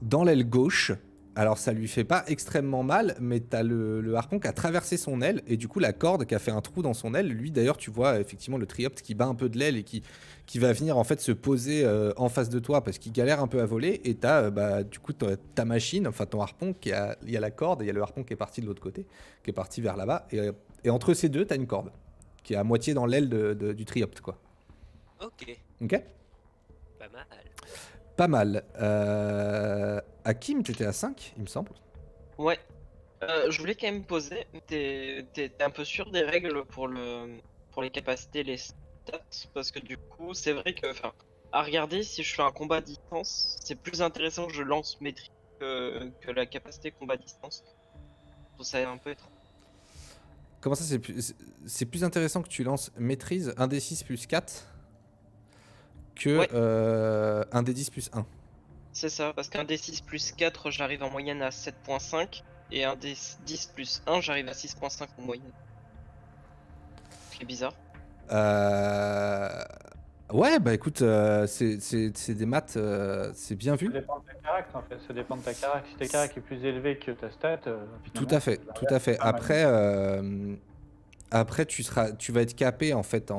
dans l'aile gauche. Alors ça lui fait pas extrêmement mal, mais t'as le harpon qui a traversé son aile et du coup la corde qui a fait un trou dans son aile. Lui d'ailleurs tu vois effectivement le triopte qui bat un peu de l'aile et qui va venir en fait se poser en face de toi parce qu'il galère un peu à voler. Et t'as du coup ta machine, enfin ton harpon il y a la corde et il y a le harpon qui est parti de l'autre côté, qui est parti vers là-bas. Et entre ces deux t'as une corde qui est à moitié dans l'aile du triopte quoi. ok, Ok. pas mal. Pas mal. Hakim, t'étais à 5, il me semble. Ouais. Je voulais quand même poser. T'es un peu sûr des règles pour les capacités, les stats, parce que du coup, c'est vrai que, enfin, à regarder, si je fais un combat à distance, c'est plus intéressant que je lance maîtrise que la capacité combat à distance. Je trouve ça un peu étrange. Comment ça, c'est plus intéressant que tu lances maîtrise 1d6 plus 4 que Ouais. 1d10 plus 1. C'est ça, parce qu'un D6 plus 4, j'arrive en moyenne à 7.5, et un D10 plus 1, j'arrive à 6.5 en moyenne. C'est bizarre. Ouais, bah écoute, c'est des maths, c'est bien Ça vu. dépend de ta carac en fait. Ça dépend de ta carac. Si ta carac est plus élevée que ta stat. Tout finalement, à fait, ça tout à fait. pas mal. Après, tu vas être capé en fait,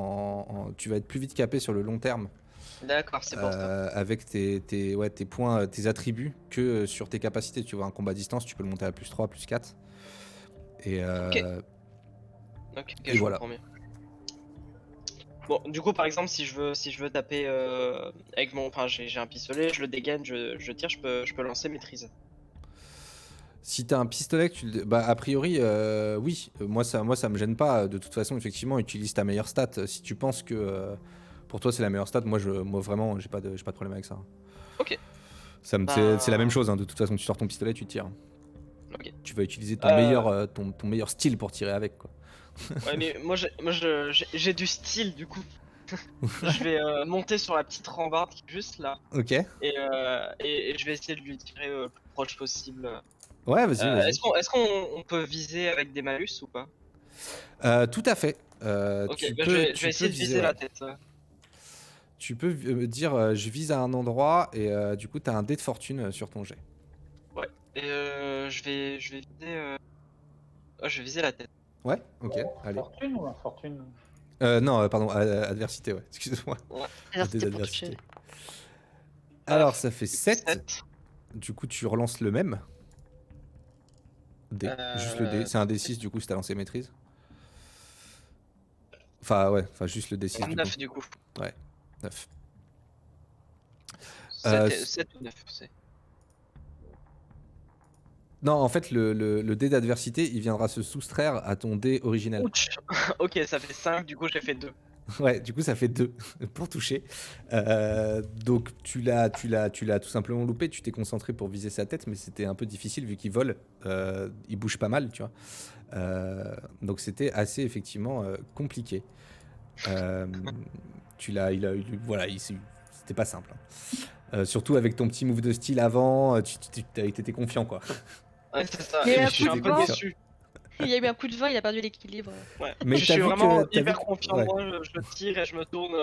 tu vas être plus vite capé sur le long terme D'accord, c'est pour ça. avec tes points, tes attributs que sur tes capacités. Tu vois, un combat à distance, tu peux le monter à plus 3, plus 4. Et, Ok, et je voilà. comprends mieux. Bon, du coup, par exemple, si je veux taper avec mon, enfin, j'ai un pistolet, je le dégaine, je tire, je peux lancer maîtrise. Si t'as un pistolet, bah a priori, oui. Moi ça me gêne pas. De toute façon, effectivement, utilise ta meilleure stat. Si tu penses que pour toi c'est la meilleure stat, moi vraiment, j'ai pas de problème avec ça. Ok. C'est la même chose. Hein. De toute façon, tu sors ton pistolet, tu tires. Ok. Tu vas utiliser ton meilleur, ton meilleur style pour tirer avec, quoi. Ouais, mais j'ai du style du coup. Je vais monter sur la petite rambarde qui est juste là Ok. et je vais essayer de lui tirer le plus proche possible. Ouais, vas-y. Est-ce qu'on peut viser avec des malus ou pas? Tout à fait. Ok, Tu bah, peux, je vais tu peux essayer de viser ouais. la tête. Tu peux dire je vise à un endroit et du coup t'as un dé de fortune sur ton jet. Ouais. Et je vais viser. Je vais viser la tête. Ouais, ok, allez. Fortune ou infortune? Non, pardon, adversité, ouais, excuse-moi. Ouais. Un dé C'était pour d'adversité. toucher. Alors ça fait 7. 7. Du coup tu relances le même. Dé, juste le dé. C'est un D6 du coup si t'as lancé maîtrise. Enfin juste le D6 du 9 coup. du coup. 9. 7 ou 9, c'est. Non, en fait le dé d'adversité il viendra se soustraire à ton dé original. Ouch. Ok, ça fait 5, du coup j'ai fait 2. Ouais, du coup ça fait 2 pour toucher. Donc tu l'as tout simplement loupé, tu t'es concentré pour viser sa tête, mais c'était un peu difficile vu qu'il vole, il bouge pas mal, tu vois. Donc c'était assez effectivement compliqué. Voilà, c'était pas simple. Hein. Surtout avec ton petit move de style avant, t'étais confiant quoi. Ouais, c'est ça. Mais Et un je suis coup un de peu vent. déçu. Il y a eu un coup de vent, il a perdu l'équilibre. Ouais. Mais je t'as suis vu vraiment que- t'as hyper vu- confiant. ouais. Moi, je tire et je me tourne.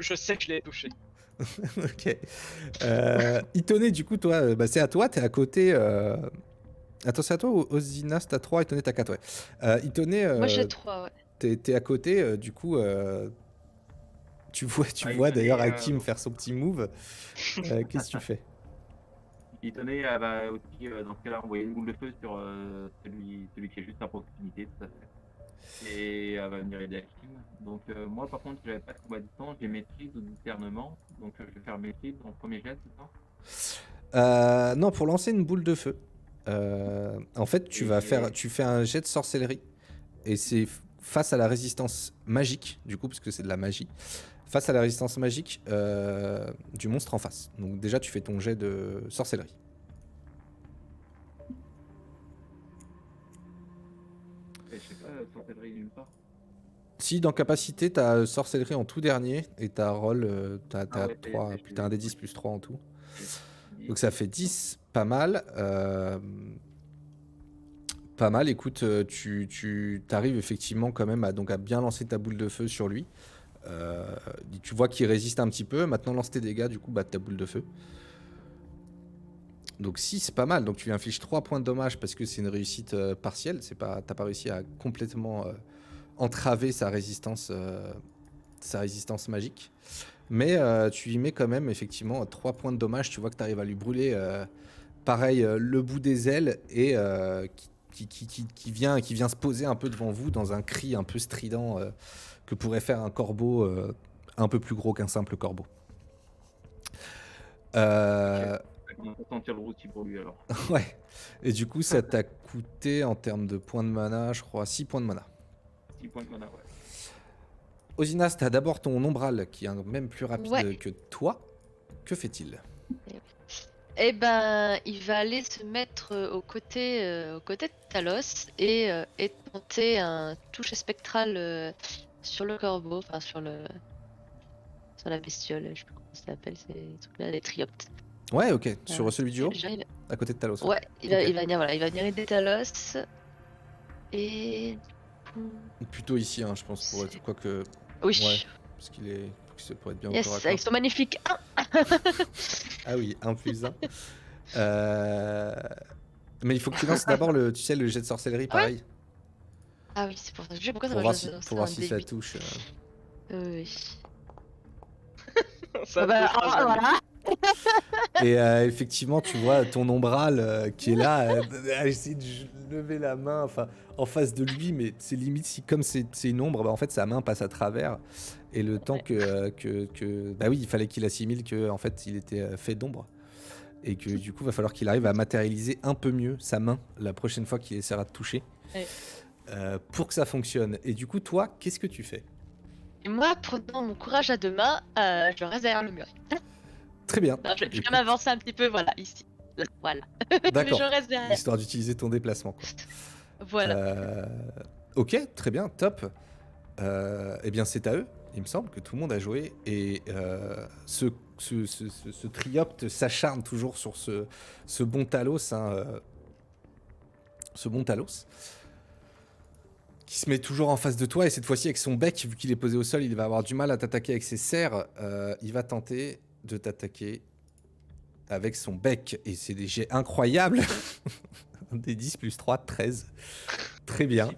Je sais que je l'ai touché. Ok. Itonné, du coup, toi, c'est à toi, t'es à côté. Attends, c'est à toi ou Ozinas, t'as 3, Itonné, t'as 4, ouais. Itonné, Moi j'ai 3, ouais. t'es à côté, du coup, tu vois Itonné, d'ailleurs Hakim faire son petit move. Qu'est-ce que tu fais? Itonné, elle va aussi, dans ce cas-là, envoyer une boule de feu sur celui qui est juste à proximité, tout à fait. Et elle va venir aider Hakim. Donc, moi, par contre, j'avais pas de combat à distance, j'ai maîtrise ou discernement. Donc, je vais faire maîtrise en premier jet, c'est ça? Non, pour lancer une boule de feu. En fait, tu fais un jet de sorcellerie. Et c'est face à la résistance magique, du coup, parce que c'est de la magie. Face à la résistance magique du monstre en face. Donc déjà, tu fais ton jet de sorcellerie. Je sais pas, sorcellerie nulle part. Si dans capacité, t'as sorcellerie en tout dernier et t'as roll, t'as Ah ouais, 3, c'est- t'as un des 10 plus 3 en tout. Et- Donc ça fait 10, pas mal. Pas mal, écoute, tu t'arrives effectivement quand même à bien lancer ta boule de feu sur lui. Tu vois qu'il résiste un petit peu. Maintenant, lance tes dégâts, du coup, bah, ta boule de feu. Donc 6, c'est pas mal. Donc tu lui infliges 3 points de dommage parce que c'est une réussite partielle. T'as pas réussi à complètement entraver sa résistance magique. Mais tu lui mets quand même effectivement 3 points de dommage. Tu vois que tu arrives à lui brûler pareil le bout des ailes et qui vient se poser un peu devant vous dans un cri un peu strident que pourrait faire un corbeau un peu plus gros qu'un simple corbeau. On va sentir le roussi pour lui alors. Ouais. Et du coup, ça t'a coûté en termes de points de mana, je crois, 6 points de mana. 6 points de mana, ouais. Osinas, t'as d'abord ton ombral qui est même plus rapide Ouais. que toi. Que fait-il? Eh ben, il va aller se mettre aux côtés de Talos et tenter un toucher spectral sur le corbeau, enfin sur la bestiole, je sais pas comment ça s'appelle, ces trucs-là, les trioptes. Ouais, ok. Sur celui du haut, Déjà, à côté de Talos. Ouais, il Ok. va venir, voilà, il va venir aider Talos. Et. Plutôt ici, hein, je pense, pour être. Quoique. Oui. Ouais, parce qu'il est. Ça pourrait être bien au Yes, corps à avec corps. son magnifique 1. Ah oui, 1 plus 1. Mais il faut que tu lances d'abord le jet de sorcellerie, pareil. Ah oui, c'est pour ça. Je sais pourquoi ça Pour m'a voir joué si, pour voir un si ça D8. touche. Oui. Ça Ah bah, touche pas jamais. voilà. Et effectivement, tu vois ton ombral qui est là, à essayer de lever la main enfin, en face de lui, mais c'est limite si, comme c'est une ombre, bah, en fait, sa main passe à travers. Et le temps bah oui, il fallait qu'il assimile que en fait, il était fait d'ombre. et que du coup va falloir qu'il arrive à matérialiser un peu mieux sa main la prochaine fois qu'il essaiera de toucher Ouais. pour que ça fonctionne. Et du coup, toi, qu'est-ce que tu fais? Et moi, prenant mon courage à deux mains, je reste derrière le mur. Très bien. Non, je vais Écoute, quand même avancer un petit peu, voilà, ici. Là, voilà. Mais d'accord. je reste derrière. Histoire d'utiliser ton déplacement, quoi. Voilà. Ok, très bien, top. Eh bien, c'est à eux. Il me semble que tout le monde a joué et ce Triopte s'acharne toujours sur ce bon Talos, hein, ce bon Talos, qui se met toujours en face de toi et cette fois-ci avec son bec, vu qu'il est posé au sol, il va avoir du mal à t'attaquer avec ses serres. Il va tenter de t'attaquer avec son bec et c'est des jets incroyables. Des 10 plus 3, 13. Très bien.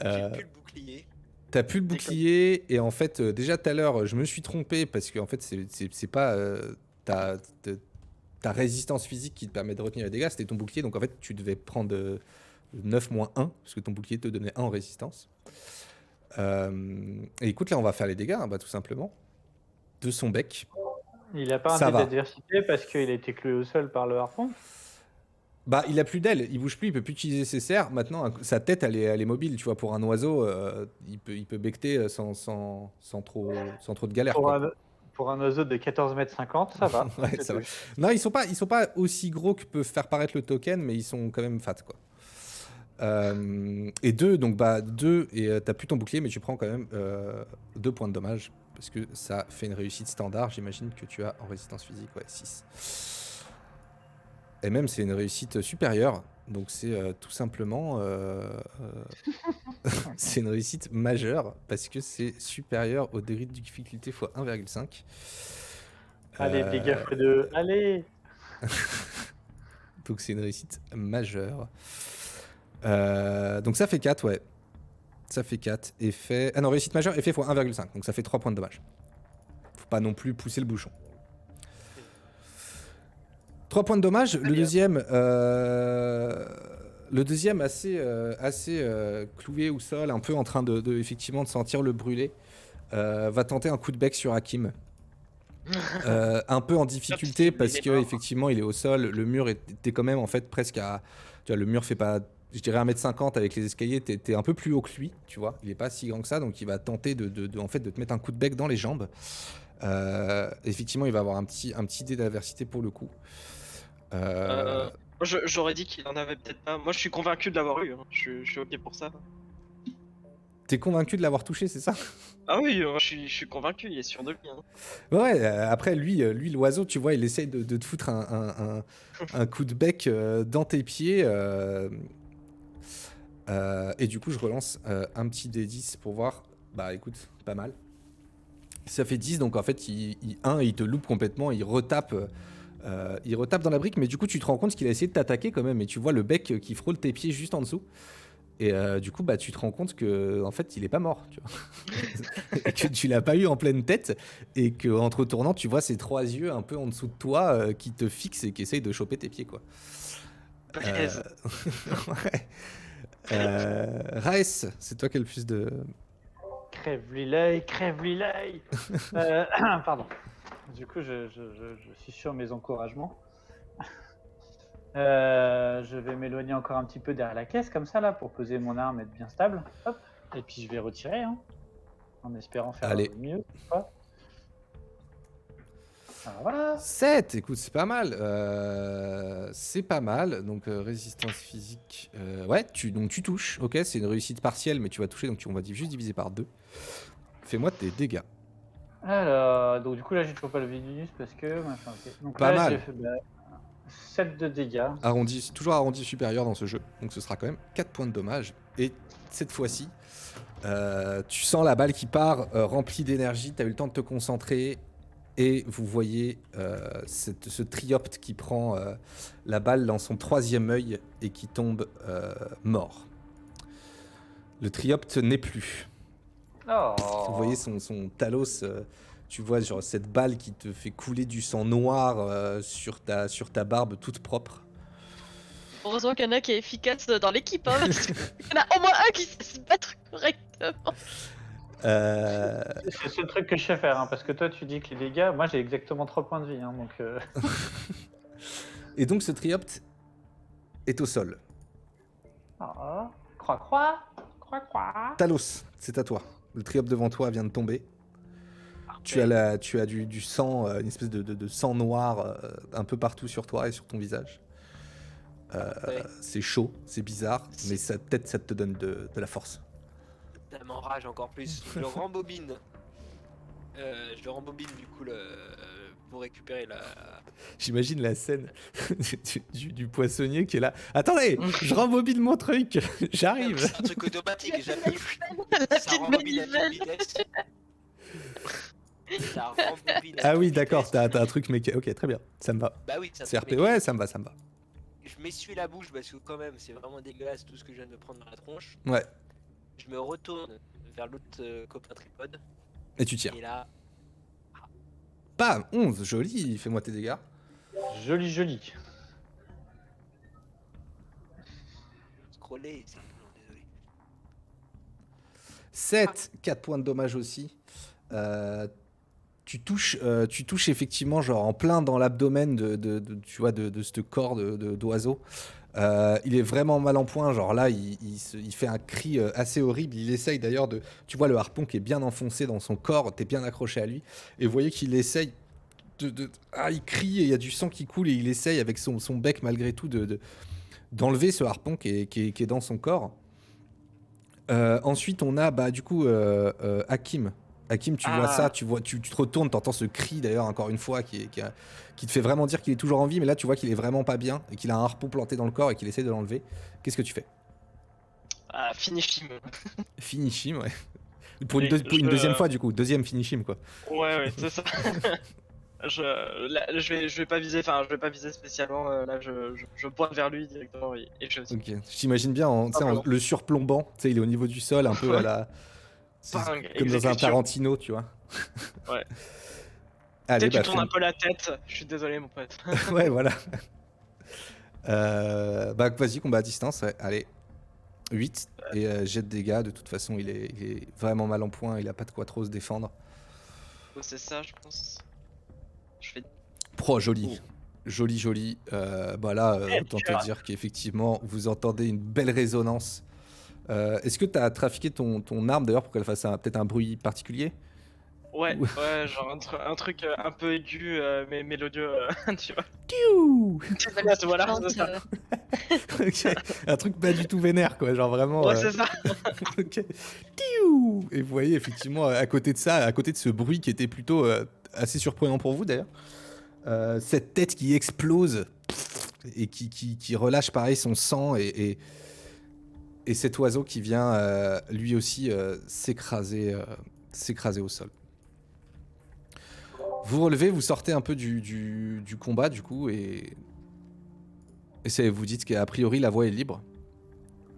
J'ai plus le bouclier. T'as plus le bouclier et en fait déjà tout à l'heure je me suis trompé parce que en fait c'est pas ta résistance physique qui te permet de retenir les dégâts, c'était ton bouclier, donc en fait tu devais prendre 9 moins 1 parce que ton bouclier te donnait 1 en résistance. Et écoute, là on va faire les dégâts, hein, bah, tout simplement de son bec. Il a pas Ça un dé va. d'adversité parce qu'il a été cloué au sol par le harpon. Bah, il a plus d'aile, il bouge plus, il peut plus utiliser ses serres. Maintenant, sa tête, elle est mobile, tu vois. Pour un oiseau, il peut becter sans trop de galère. Pour Quoi. pour un oiseau de 14,50 m, ça va. Ouais, C'est ça va. tout. Non, ils sont pas aussi gros que peut faire paraître le token, mais ils sont quand même fat, quoi. Et 2, donc bah 2, et t'as plus ton bouclier, mais tu prends quand même 2 points de dommage, parce que ça fait une réussite standard. J'imagine que tu as en résistance physique, ouais, 6. Et même, c'est une réussite supérieure. Donc, c'est tout simplement... c'est une réussite majeure parce que c'est supérieur au degré de difficulté x 1,5. Allez, dégâts x2. Allez. Donc, c'est une réussite majeure. Donc, ça fait 4, ouais. Ça fait 4. Effet... Ah non, réussite majeure, effet x 1,5. Donc, ça fait 3 points de dommage. Faut pas non plus pousser le bouchon. 3 points de dommage. Le deuxième assez cloué au sol, un peu en train de effectivement de sentir le brûler, va tenter un coup de bec sur Hakim. Un peu en difficulté parce que effectivement il est au sol, le mur était quand même en fait presque à... Tu vois, le mur fait pas, je dirais 1,50 m avec les escaliers, t'es un peu plus haut que lui, tu vois. Il est pas si grand que ça, donc il va tenter en fait, de te mettre un coup de bec dans les jambes. Effectivement, il va avoir un petit dé d'adversité pour le coup. J'aurais dit qu'il en avait peut-être pas. Moi, je suis convaincu de l'avoir eu. Hein. Je suis ok pour ça. T'es convaincu de l'avoir touché, c'est ça? Ah oui, je suis convaincu. Il est sûr de lui. Hein. Ouais, après lui l'oiseau, tu vois, il essaye de te foutre un coup de bec dans tes pieds. Et du coup, je relance un petit D10 pour voir. Bah écoute, pas mal. Ça fait 10, donc en fait, il te loupe complètement, il retape dans la brique, mais du coup, tu te rends compte qu'il a essayé de t'attaquer quand même, et tu vois le bec qui frôle tes pieds juste en dessous. Et du coup, bah, tu te rends compte que en fait, il est pas mort, tu vois. Et que tu l'as pas eu en pleine tête, et que en te retournant, tu vois ses 3 yeux un peu en dessous de toi qui te fixent et qui essayent de choper tes pieds, quoi. Ouais. Raes, c'est toi qui as le plus de... Crève-lui l'œil, crève-lui l'œil. Pardon. Du coup, je suis sur mes encouragements. Je vais m'éloigner encore un petit peu derrière la caisse, comme ça, là, pour poser mon arme et être bien stable. Hop. Et puis, je vais retirer, hein, en espérant faire mieux. Alors, voilà. 7, écoute, c'est pas mal. C'est pas mal. Donc, résistance physique. Ouais, donc tu touches. Ok, c'est une réussite partielle, mais tu vas toucher, donc on va juste diviser par 2. Fais-moi tes dégâts. Alors, donc du coup, là, j'ai toujours pas le Vénus parce que... Enfin, okay. Donc pas là, mal. J'ai fait 7 de dégâts. Toujours arrondi supérieur dans ce jeu. Donc, ce sera quand même 4 points de dommage. Et cette fois-ci, tu sens la balle qui part, remplie d'énergie. Tu as eu le temps de te concentrer. Et vous voyez ce Triopte qui prend la balle dans son 3e œil et qui tombe mort. Le Triopte n'est plus. Oh. Vous voyez son Talos, tu vois genre cette balle qui te fait couler du sang noir sur ta barbe toute propre. Heureusement qu'il y en a qui est efficace dans l'équipe, hein, parce qu'il y en a au moins un qui sait se battre correctement. C'est le seul truc que je sais faire, hein, parce que toi tu dis que les dégâts, moi j'ai exactement 3 points de vie, hein, donc... Et donc ce Triopte est au sol. Oh, croix. Talos, c'est à toi. Le Triopte devant toi vient de tomber. Tu as du sang, une espèce de sang noir un peu partout sur toi et sur ton visage. Parfait. C'est chaud, c'est bizarre, mais peut-être ça te donne de la force. Ça m'enrage encore plus. Je rembobine. Du coup pour récupérer la. J'imagine la scène du poissonnier qui est là. Attendez, je rembobine mon truc, j'arrive. C'est un truc automatique, j'appuie. La Ça petite rembobine à toute manivelle. vitesse. Ça rembobine à Ah toute oui, d'accord, vitesse. t'as un truc mécanique. Ok, très bien, ça me va. Bah oui, ça CRP, ouais, ça me va, ça me va. Je m'essuie la bouche parce que quand même c'est vraiment dégueulasse tout ce que je viens de me prendre dans la tronche. Ouais, Je me retourne vers l'autre copain tripode et tu tires. et là, Bam, 11, joli, fais-moi tes dégâts. Joli. scroller, c'est non, désolé. 7, 4 points de dommage aussi. Tu touches effectivement genre en plein dans l'abdomen tu vois, de ce corps d'oiseau. Il est vraiment mal en point, genre là il fait un cri assez horrible. Il essaye d'ailleurs tu vois le harpon qui est bien enfoncé dans son corps, t'es bien accroché à lui, et vous voyez qu'il essaye il crie et il y a du sang qui coule et il essaye avec son bec malgré tout d'enlever ce harpon qui est dans son corps. Ensuite on a du coup Hakim. Hakim, tu vois ça, tu te retournes, t'entends ce cri d'ailleurs encore une fois qui te fait vraiment dire qu'il est toujours en vie, mais là tu vois qu'il est vraiment pas bien et qu'il a un harpon planté dans le corps et qu'il essaie de l'enlever. Qu'est-ce que tu fais? Finish him. Finish him, ouais. Pour Oui, une deuxième fois du coup, deuxième finish him quoi. Ouais, c'est ça. Je vais pas viser, enfin, je vais pas viser spécialement. Là, je pointe vers lui directement et je. Ok, je t'imagine bien tu sais, Simplement. le surplombant, tu sais, il est au niveau du sol, un peu à la. Bang, Comme dans un exécution. Tarantino, tu vois. Ouais. Allez, Peut-être tu tournes fais- un peu la tête. Je suis désolé, mon pote. Ouais, voilà. Vas-y, combat à distance, ouais. Allez. 8 et jet de dégâts. De toute façon, il est vraiment mal en point. Il a pas de quoi trop se défendre. C'est ça, je pense. Je fais. Joli. Joli. Autant te dire qu'effectivement, vous entendez une belle résonance. Est-ce que tu as trafiqué ton arme d'ailleurs pour qu'elle fasse peut-être un bruit particulier? Ouais, genre un truc un peu aigu, mais mélodieux, tu vois. Tiou Voilà, Chante, c'est ça. Ok. Un truc pas du tout vénère, quoi. Genre vraiment. Ouais, c'est ça. Ok. Tiou Et vous voyez effectivement à côté de ça, à côté de ce bruit qui était plutôt assez surprenant pour vous d'ailleurs, cette tête qui explose et qui relâche pareil son sang et cet oiseau qui vient lui aussi s'écraser au sol. Vous relevez, vous sortez un peu du combat du coup et vous dites qu'a priori la voie est libre.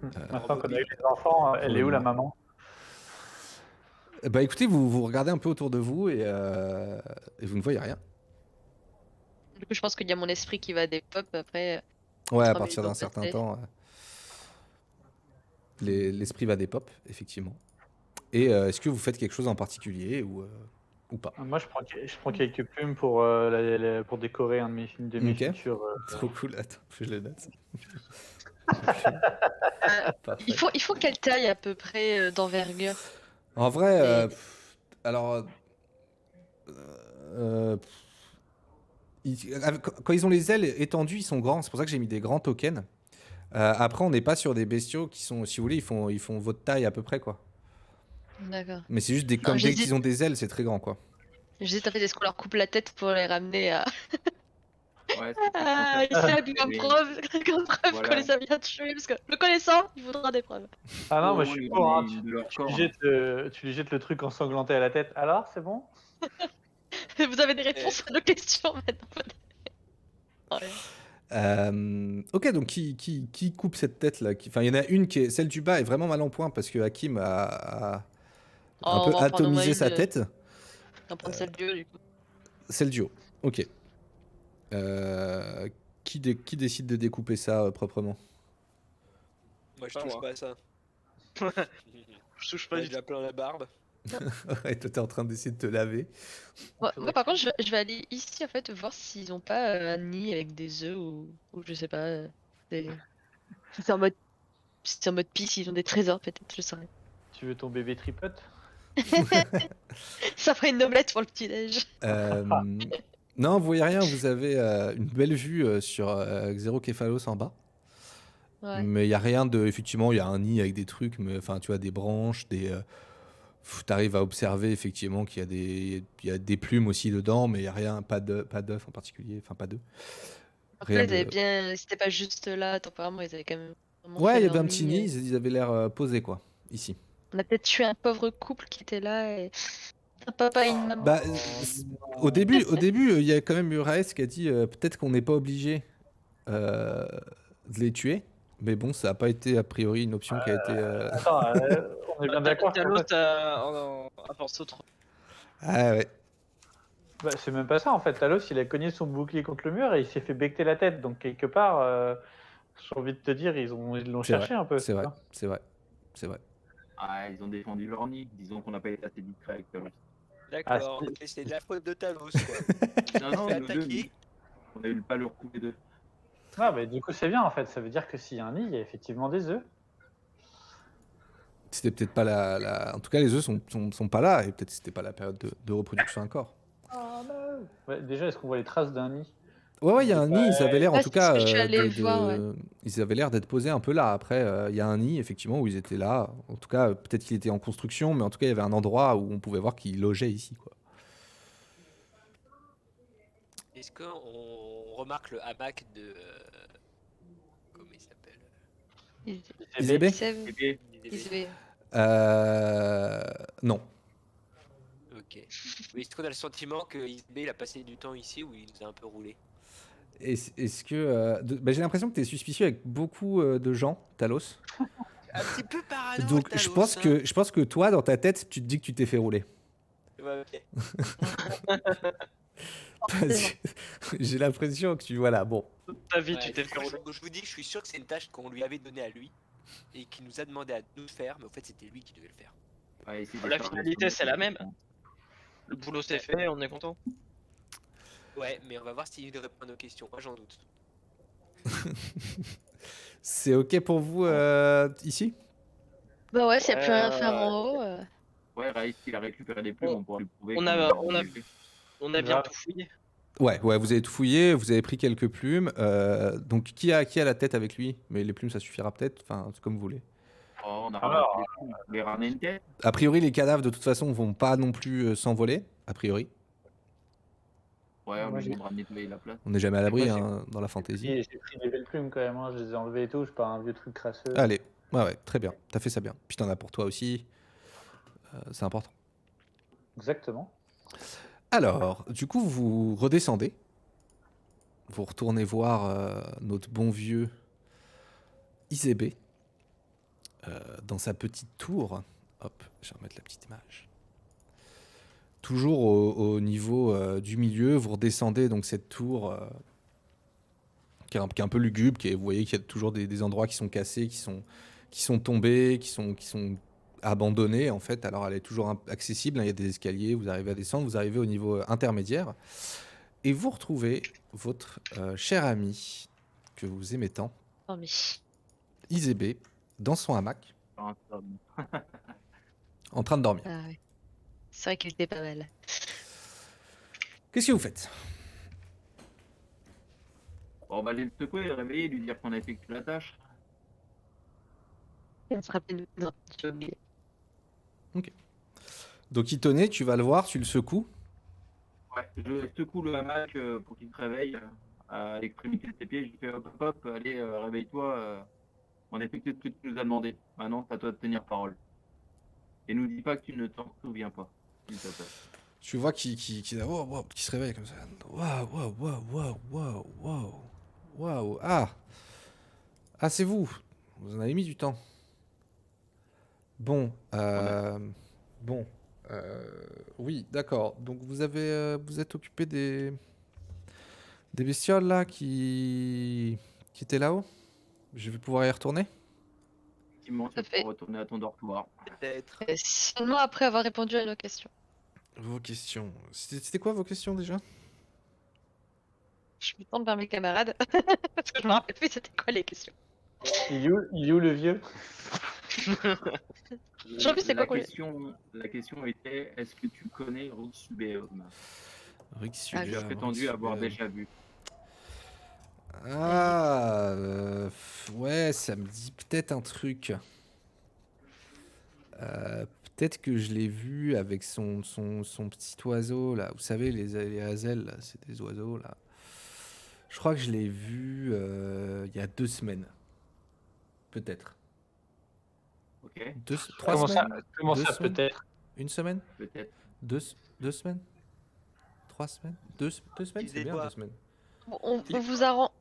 Maintenant qu'on a eu les enfants, elle est où la maman? Bah écoutez, vous regardez un peu autour de vous et vous ne voyez rien. Du coup, je pense qu'il y a mon esprit qui va des pop après. Ouais, à 3 partir d'un minutes certain passées. temps, l'esprit va des pop, effectivement. Et est-ce que vous faites quelque chose en particulier ou pas? Moi, je prends quelques plumes pour, pour décorer un de mes films de mes Ok. futurs. Trop cool, attends, je le note. Parfait. Il faut quelle taille à peu près d'envergure? En vrai, Et- alors, quand ils ont les ailes étendues, ils sont grands. C'est pour ça que j'ai mis des grands tokens. Après, on n'est pas sur des bestiaux qui sont, si vous voulez, ils font votre taille à peu près, quoi. D'accord. Mais c'est juste comme dès j'hésite. qu'ils ont des ailes, c'est très grand, quoi. J'hésite en fait, est-ce qu'on leur coupe la tête pour les ramener à. Ouais, Ah, c'est ça. ici, comme preuve, comme preuve Voilà. qu'on les a bien tués, parce que le connaissant, il voudra des preuves. Ah non, Au moi je moins, suis ils pour. Hein. ont de leur Tu corps, lui hein. tu lui jettes le truc ensanglanté à la tête. Alors, c'est bon? Vous avez des réponses à nos questions maintenant. Ouais. Ok, donc qui coupe cette tête là? Enfin, il y en a une qui est celle du bas est vraiment mal en point parce que Hakim a un Oh, peu on va en prendre au moins atomisé sa une, tête. On va prendre celle du haut, du coup. Celle du haut. Ok. Qui décide de découper ça proprement? Moi je Pas touche moi. pas à ça. Je touche pas J'ai du tout. déjà plein la barbe. Ouais, toi, t'es en train d'essayer de te laver. Moi, par contre, je vais aller ici en fait voir s'ils ont pas un nid avec des œufs ou je sais pas. Des... Si c'est en mode, si c'est en mode pisse, ils ont des trésors peut-être, je saurais. Tu veux ton bébé tripote? Ça ferait une omelette pour le petit-déj. Euh, Non, vous voyez rien, vous avez une belle vue sur Xeroképhalos en bas. Ouais. Mais il y a rien de. Effectivement, il y a un nid avec des trucs, mais enfin, tu vois, des branches, t'arrives à observer effectivement qu'il y a il y a des plumes aussi dedans, mais il y a rien, pas d'œufs en particulier, enfin pas d'œufs. Après, Rien ils avaient de. bien. C'était pas juste là, temporairement, ils avaient quand même vraiment Ouais, fait il y avait leur un petit nid. nid, ils avaient l'air posés quoi, ici. On a peut-être tué un pauvre couple qui était là et un papa et une maman. Bah, Oh, au début, il y a quand même eu Raes qui a dit peut-être qu'on n'est pas obligé euh, de les tuer, mais bon, ça n'a pas été a priori une option qui a été. Attends, on est bien d'accord qu'en Talos fait, apporte ce truc. Ah ouais. bah, c'est même pas ça en fait. Talos, il a cogné son bouclier contre le mur et il s'est fait becter la tête. Donc quelque part, j'ai envie de te dire, ils l'ont C'est vrai, cherché un peu. c'est vrai, tu vois. c'est vrai, c'est vrai. Ah, ils ont défendu leur nid. Disons qu'on n'a pas été assez discret avec Talos. D'accord, c'est- ok, c'est de la faute de Talos, quoi. Non, Il non, fait nous deux, attaquer. on a eu pas le coup les deux. Ah, mais du coup, c'est bien en fait. Ça veut dire que s'il y a un nid, il y a effectivement des œufs. C'était peut-être pas En tout cas, les œufs sont pas là, et peut-être que c'était pas la période de reproduction encore. Ouais, déjà, est-ce qu'on voit les traces d'un nid? Ouais, il y a un nid, ils avaient l'air en Ouais, tout c'est ce cas que je suis allée voir, ouais. ils avaient l'air d'être posés un peu là. Après, il y a un nid, effectivement, où ils étaient là. En tout cas, peut-être qu'il était en construction, mais en tout cas, il y avait un endroit où on pouvait voir qu'ils logeaient ici, quoi. Est-ce qu'on remarque le hamac de. Comment il s'appelle? Isabelle Sèvres, Bébé, Isabelle. Non. Ok. Oui, est-ce qu'on a le sentiment que Isabelle a passé du temps ici où il nous a un peu roulé? Est-ce que... bah, j'ai l'impression que tu es suspicieux avec beaucoup de gens, Talos. Un petit peu parano, Donc, Talos, je pense que toi, dans ta tête, tu te dis que tu t'es fait rouler. Ouais, ok. Parce que j'ai l'impression que tu... Voilà, bon. Toute ta vie, Ouais, tu t'es fait rouler. je vous dis que je suis sûr que c'est une tâche qu'on lui avait donnée à lui et qu'il nous a demandé à nous de faire, mais au fait c'était lui qui devait le faire. ouais, essayer de La faire finalité, des c'est la sommeils. même. Le boulot c'est fait, on est content. Ouais, mais on va voir s'il répond à nos questions. Moi j'en doute. C'est OK pour vous ici? Bah ouais, s'il n'y a plus rien à faire en haut. Ouais, Raïs, il a récupéré des plumes, on pourra lui prouver. On qu'on a- a on a- enlevé. On a bien Grave. tout fouillé. Ouais, vous avez tout fouillé, vous avez pris quelques plumes. Donc, qui a la tête avec lui? Mais les plumes, ça suffira peut-être. Enfin, c'est comme vous voulez. Oh, on a Alors, ramassé des plumes. Vous voulez ramener une tête? A priori, les cadavres, de toute façon, vont pas non plus s'envoler. A priori. Ouais, on Moi, lui j'ai- demandera de nettoyer la place. On n'est jamais à l'abri Moi, hein, dans la fantaisie. J'ai pris des belles plumes quand même. Hein. Je les ai enlevées et tout. Je suis pas un vieux truc crasseux. Allez, ouais, très bien. T'as fait ça bien. Puis t'en as pour toi aussi. C'est important. Exactement. Alors, du coup, vous redescendez. Vous retournez voir notre bon vieux Isébé dans sa petite tour. Hop, je vais remettre la petite image. Toujours au niveau du milieu, vous redescendez donc cette tour qui est un peu lugubre. Vous voyez qu'il y a toujours des endroits qui sont cassés, qui sont tombés, qui sont abandonnés en fait. Alors elle est toujours accessible, hein, il y a des escaliers, vous arrivez à descendre, vous arrivez au niveau intermédiaire. Et vous retrouvez votre cher ami, que vous aimez tant, Dormi. Isébé, dans son hamac, Faire un somme. en train de dormir. Ah ouais. C'est vrai qu'il était pas mal. Qu'est-ce que vous faites? Bon, on va aller le secouer, le réveiller, lui dire qu'on a effectué la tâche. On se rappelle. Non, j'ai oublié. Donc Itonné, tu vas le voir, tu le secoues. Ouais, je secoue le hamac pour qu'il se réveille à l'extrémité de ses pieds. Je lui fais hop hop hop, allez, réveille-toi. On a effectué ce que tu nous as demandé. Maintenant, c'est à toi de tenir parole. Et nous dis pas que tu ne t'en souviens pas. s'il te plaît. Tu vois qu'il qui se réveille comme ça. Waouh. Ah, c'est vous. Vous en avez mis du temps. Bon, oui, d'accord. Donc vous êtes occupé des bestioles là qui étaient là-haut. Je vais pouvoir y retourner. effectivement, tu Ça vas fait. pouvoir retourner à ton dortoir. Peut-être. Et seulement après avoir répondu à nos questions. Vos questions. C'était quoi vos questions déjà? Je me tourne vers mes camarades parce que je me rappelle plus c'était quoi les questions. Il est où le vieux? Jean-Louis, c'est La quoi question était, est-ce que tu connais Rixubeum? Rick Ah, Tu as Subeum, prétendu Rick avoir Subeum. déjà vu. Ah, ouais, ça me dit peut-être un truc. Peut-être que je l'ai vu avec son petit oiseau là. Vous savez, les hazels, là, c'est des oiseaux là. Je crois que je l'ai vu il y a 2 semaines. Peut-être. Ok, 3 Comment ça, semaines? comment 2 ça semaines? peut-être? 1 semaine? peut-être. 2 semaines? 3 semaines? 2 semaines, c'est bien Dis-toi. 2 semaines. on vous a rendu.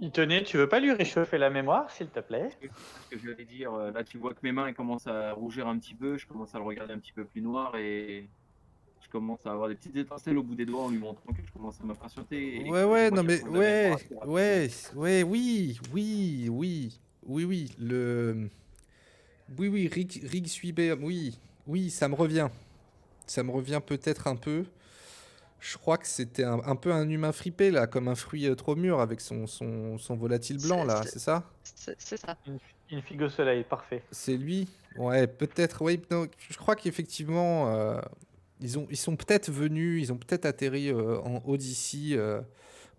Il tenait, tu veux pas lui réchauffer la mémoire, s'il te plaît? Ce que je vais dire, là tu vois que mes mains elles commencent à rougir un petit peu, je commence à le regarder un petit peu plus noir et je commence à avoir des petites étincelles au bout des doigts en lui montrant que je commence à m'impatienter et que je Ouais, vois non qu'il mais reprend de la mémoire ouais, assez rapidement. oui, Rig Suiber, oui, ça me revient. Ça me revient peut-être un peu. Je crois que c'était un peu un humain fripé là, comme un fruit trop mûr avec son volatile blanc là, c'est ça? C'est ça. Une figue au soleil, parfait. C'est lui? Ouais, peut-être, oui. Non, je crois qu'effectivement, ils sont peut-être venus, ils ont peut-être atterri en haut d'ici,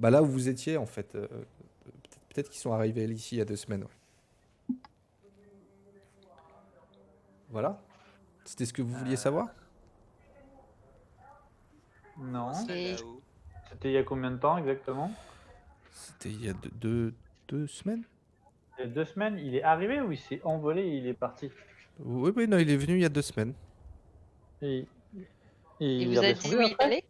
bah là où vous étiez en fait. Peut-être qu'ils sont arrivés ici il y a 2 semaines. Ouais. Voilà. C'était ce que vous vouliez savoir? Non. Ça, Et- là-haut. C'était il y a combien de temps exactement? C'était il y a 2 semaines? Il y a 2 semaines, il est arrivé ou il s'est envolé et il est parti? Oui, oui, non, il est venu il y a 2 semaines. Et Il il vous est a dit redescendu où il après? allait?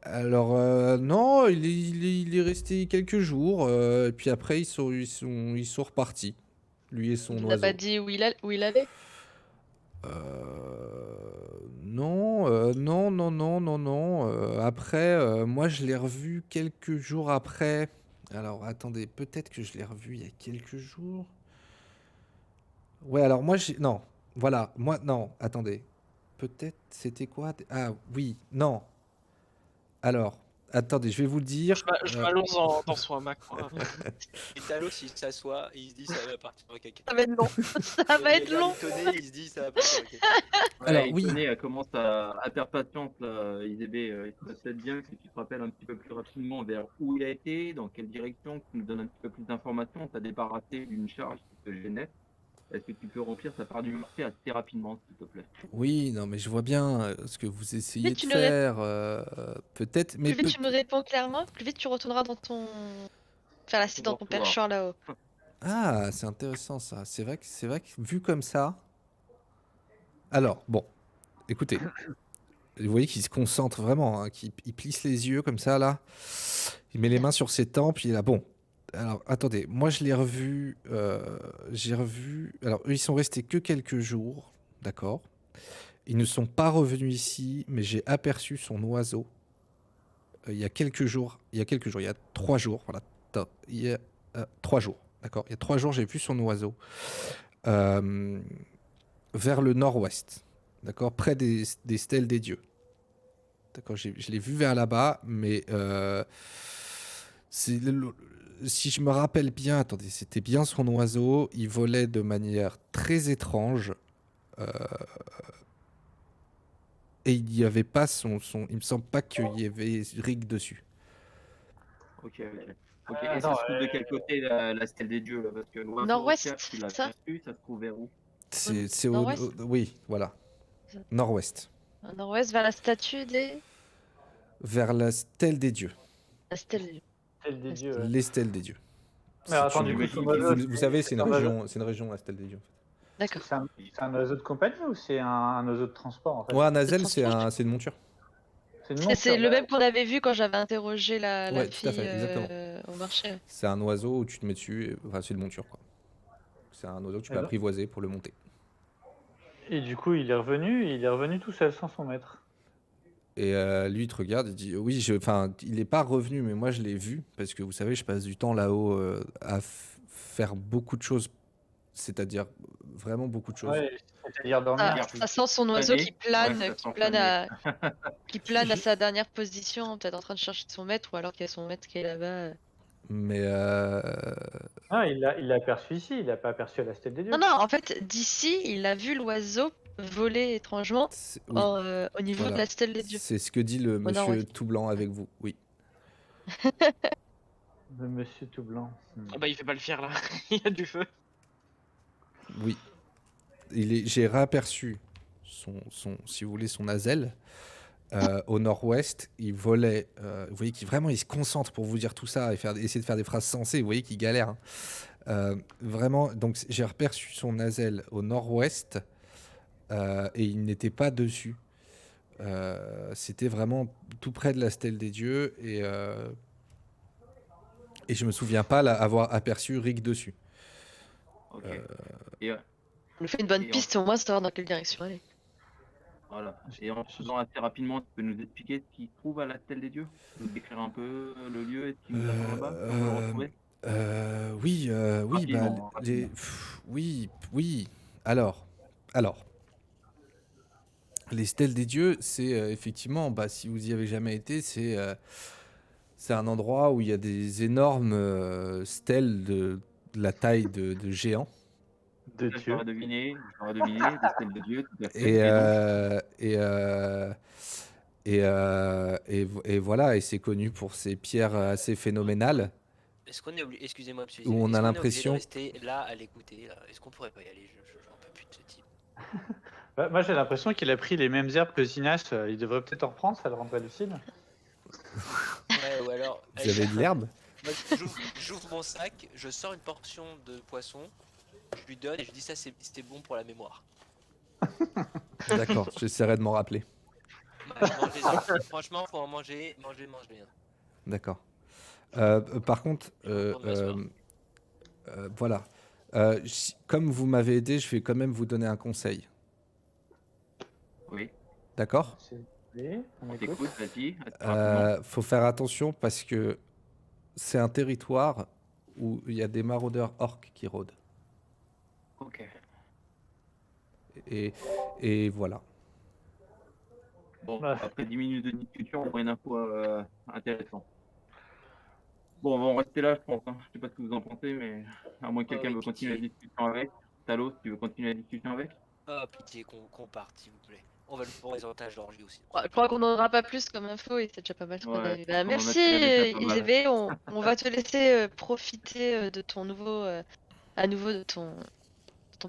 Alors, non, il est resté quelques jours, et puis après, ils sont repartis. Lui et Il son vous a oiseau. pas dit où il allait? Non, non, non, non, non, non. Après, moi, je l'ai revu quelques jours après. Alors, attendez, peut-être que je l'ai revu il y a quelques jours. Ouais, alors moi, non. Voilà, moi, non, attendez. Peut-être, c'était quoi? Ah, oui, non. Alors, attendez, je vais vous le dire. Je m'allonge dans son hamac. Moi. Et Talos, il s'assoit, il se dit ça va partir en caca. Ça va être long. Ça va être long. Il se dit ça va partir en caca. Alors, Ouais, oui. Iconé, elle commence à perdre patience là, IDB, il serait peut-être bien que tu te rappelles un petit peu plus rapidement vers où il a été, dans quelle direction, que tu nous donnes un petit peu plus d'informations. Tu as débarrassé d'une charge qui te gênait. Est-ce que tu peux remplir sa part du marché assez rapidement, s'il te plaît? Oui, non, mais je vois bien ce que vous essayez Mais de tu me ré- faire. Peut-être, mais Plus vite tu me réponds clairement, plus vite tu retourneras dans ton. Faire la site dans ton Dortoir. perchoir là-haut. Ah, c'est intéressant ça. C'est vrai que vu comme ça. Alors, bon, écoutez. Vous voyez qu'il se concentre vraiment, hein, il plisse les yeux comme ça là. Il met les mains sur ses tempes, il est là. Bon, alors attendez, moi je l'ai revu. J'ai revu. Alors eux ils sont restés que quelques jours, d'accord. Ils ne sont pas revenus ici, mais j'ai aperçu son oiseau il y a quelques jours. Il y a 3 jours. Voilà. Attends, il y a 3 jours, d'accord. Il y a 3 jours, j'ai vu son oiseau vers le nord-ouest, d'accord, près des stèles des dieux. D'accord, je l'ai vu vers là-bas, mais si je me rappelle bien, attendez, c'était bien son oiseau. Il volait de manière très étrange. euh, et il n'y avait pas il me semble pas qu'il y avait Rick dessus. Ok, ok. Ok, et Attends, ça se trouve de quel côté la stèle des dieux là? Parce que l'oiseau Nord-ouest, certes, tu l'as ça? perçu, ça se trouve vers où? C'est Nord-ouest? oui, voilà. Nord-ouest. Nord-ouest vers la statue des. Vers la stèle des dieux. La stèle. Celle des dieux. Ouais. Les stèles des dieux. Mais attends, C'est du une- coup, son oiseau, vous savez, c'est une c'est région, la stèle des dieux. D'accord. c'est un oiseau de compagnie ou c'est un oiseau de transport en fait? Ouais, un Azel, transport. c'est une monture. C'est une C'est monture, le bah, même qu'on avait vu quand j'avais interrogé la Ouais, tout à fille fait, exactement. au marché. C'est un oiseau où tu te mets dessus, enfin c'est une monture quoi. C'est un oiseau que tu peux Eh ben. apprivoiser pour le monter. Et du coup, il est revenu tout seul sans son maître. Et lui il te regarde, il dit oui, enfin il n'est pas revenu, mais moi je l'ai vu parce que vous savez, je passe du temps là-haut à faire beaucoup de choses c'est-à-dire vraiment beaucoup de choses. Ouais, c'est-à-dire dormir. Ça sent son oiseau qui plane, Ouais, ça qui sent plane planer. qui plane à sa dernière position, peut-être en train de chercher son maître, ou alors qu'il y a son maître qui est là-bas. Mais Ah, il l'a aperçu ici, il l'a pas aperçu à la Stèle des Dieux. Non, en fait, d'ici, il a vu l'oiseau voler étrangement oui, au niveau de voilà. la stèle des dieux. C'est ce que dit le monsieur nord-ouest. tout blanc avec vous. Oui. Le monsieur tout blanc. Ah bah il fait pas le fier là, il y a du feu. Oui. J'ai réaperçu si vous voulez, son Azel au nord-ouest. Il volait. Vous voyez qu'il vraiment il se concentre pour vous dire tout ça et essayer de faire des phrases sensées. Vous voyez qu'il galère. Hein. Vraiment. Donc j'ai reperçu son Azel au nord-ouest et il n'était pas dessus. C'était vraiment tout près de la stèle des dieux et je me souviens pas avoir aperçu Rick dessus. Ok. Et, On nous fait une bonne Et en- piste au moins, savoir dans quelle direction aller. voilà. Et en faisant assez rapidement, tu peux nous expliquer ce qu'il trouve à la stèle des dieux? Nous décrire un peu le lieu et ce qui nous attend là-bas? On peut le retrouver? Oui, bah, Rapidement, rapidement. oui. Alors, les stèles des dieux, c'est effectivement, bah, si vous y avez jamais été, c'est un endroit où il y a des énormes stèles de la taille de géants. De Ça, Dieu. j'aurais deviné, des stèles de dieux, tout à fait. Et, Et donc, et voilà, et c'est connu pour ces pierres assez phénoménales. Est-ce qu'on est obligé, excusez-moi, monsieur, Où on est-ce a qu'on est obligé de l'impression- rester là à l'écouter là? Est-ce qu'on pourrait pas y aller? J'en peux plus de ce type. Bah, moi, j'ai l'impression qu'il a pris les mêmes herbes que Zinas. Il devrait peut-être en reprendre, ça le rendrait lucide. Ouais, ou alors. Vous avez de l'herbe? Moi, j'ouvre mon sac, je sors une portion de poisson, je lui donne et je dis ça c'était bon pour la mémoire. D'accord, j'essaierai de m'en rappeler. Mangez-en. Franchement, faut en manger. Hein. D'accord. Par contre, Je vais reprendre m'asseoir. voilà. Comme vous m'avez aidé, je vais quand même vous donner un conseil. oui, D'accord? Oui, on on écoute. t'écoute, vas-y. Rapidement. Faut faire attention parce que c'est un territoire où il y a des maraudeurs orques qui rôdent. Ok. Et voilà. Bon, Ouais. après 10 minutes de discussion, on voit une info intéressante. Bon, on va en rester là, je pense. Hein. Je sais pas ce que vous en pensez, mais à moins que quelqu'un oui, veut continuer la pitié. discussion avec. Talos, tu veux continuer la discussion avec? Oh, pitié qu'on parte, s'il vous plaît. On va le présenter à Georgie aussi. Je crois qu'on n'en aura pas plus comme info et c'est déjà pas mal ce qu'on a Ouais, eu. je pense qu'on en a Merci déjà pas mal. Isabelle, on va te laisser profiter de ton à nouveau de ton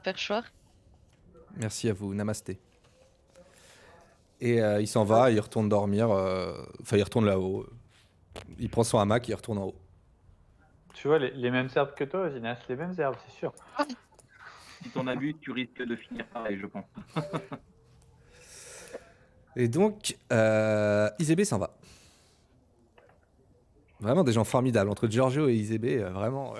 perchoir. Merci à vous. Namasté. Et il s'en va, il retourne dormir. Enfin, il retourne là-haut. Il prend son hamac et il retourne en haut. Tu vois, les mêmes herbes que toi, Zinas, les mêmes herbes, c'est sûr. Si t'en abus, tu risques de finir pareil, je pense. Et donc, Isébé s'en va. Vraiment des gens formidables. Entre Giorgio et Isébé, vraiment.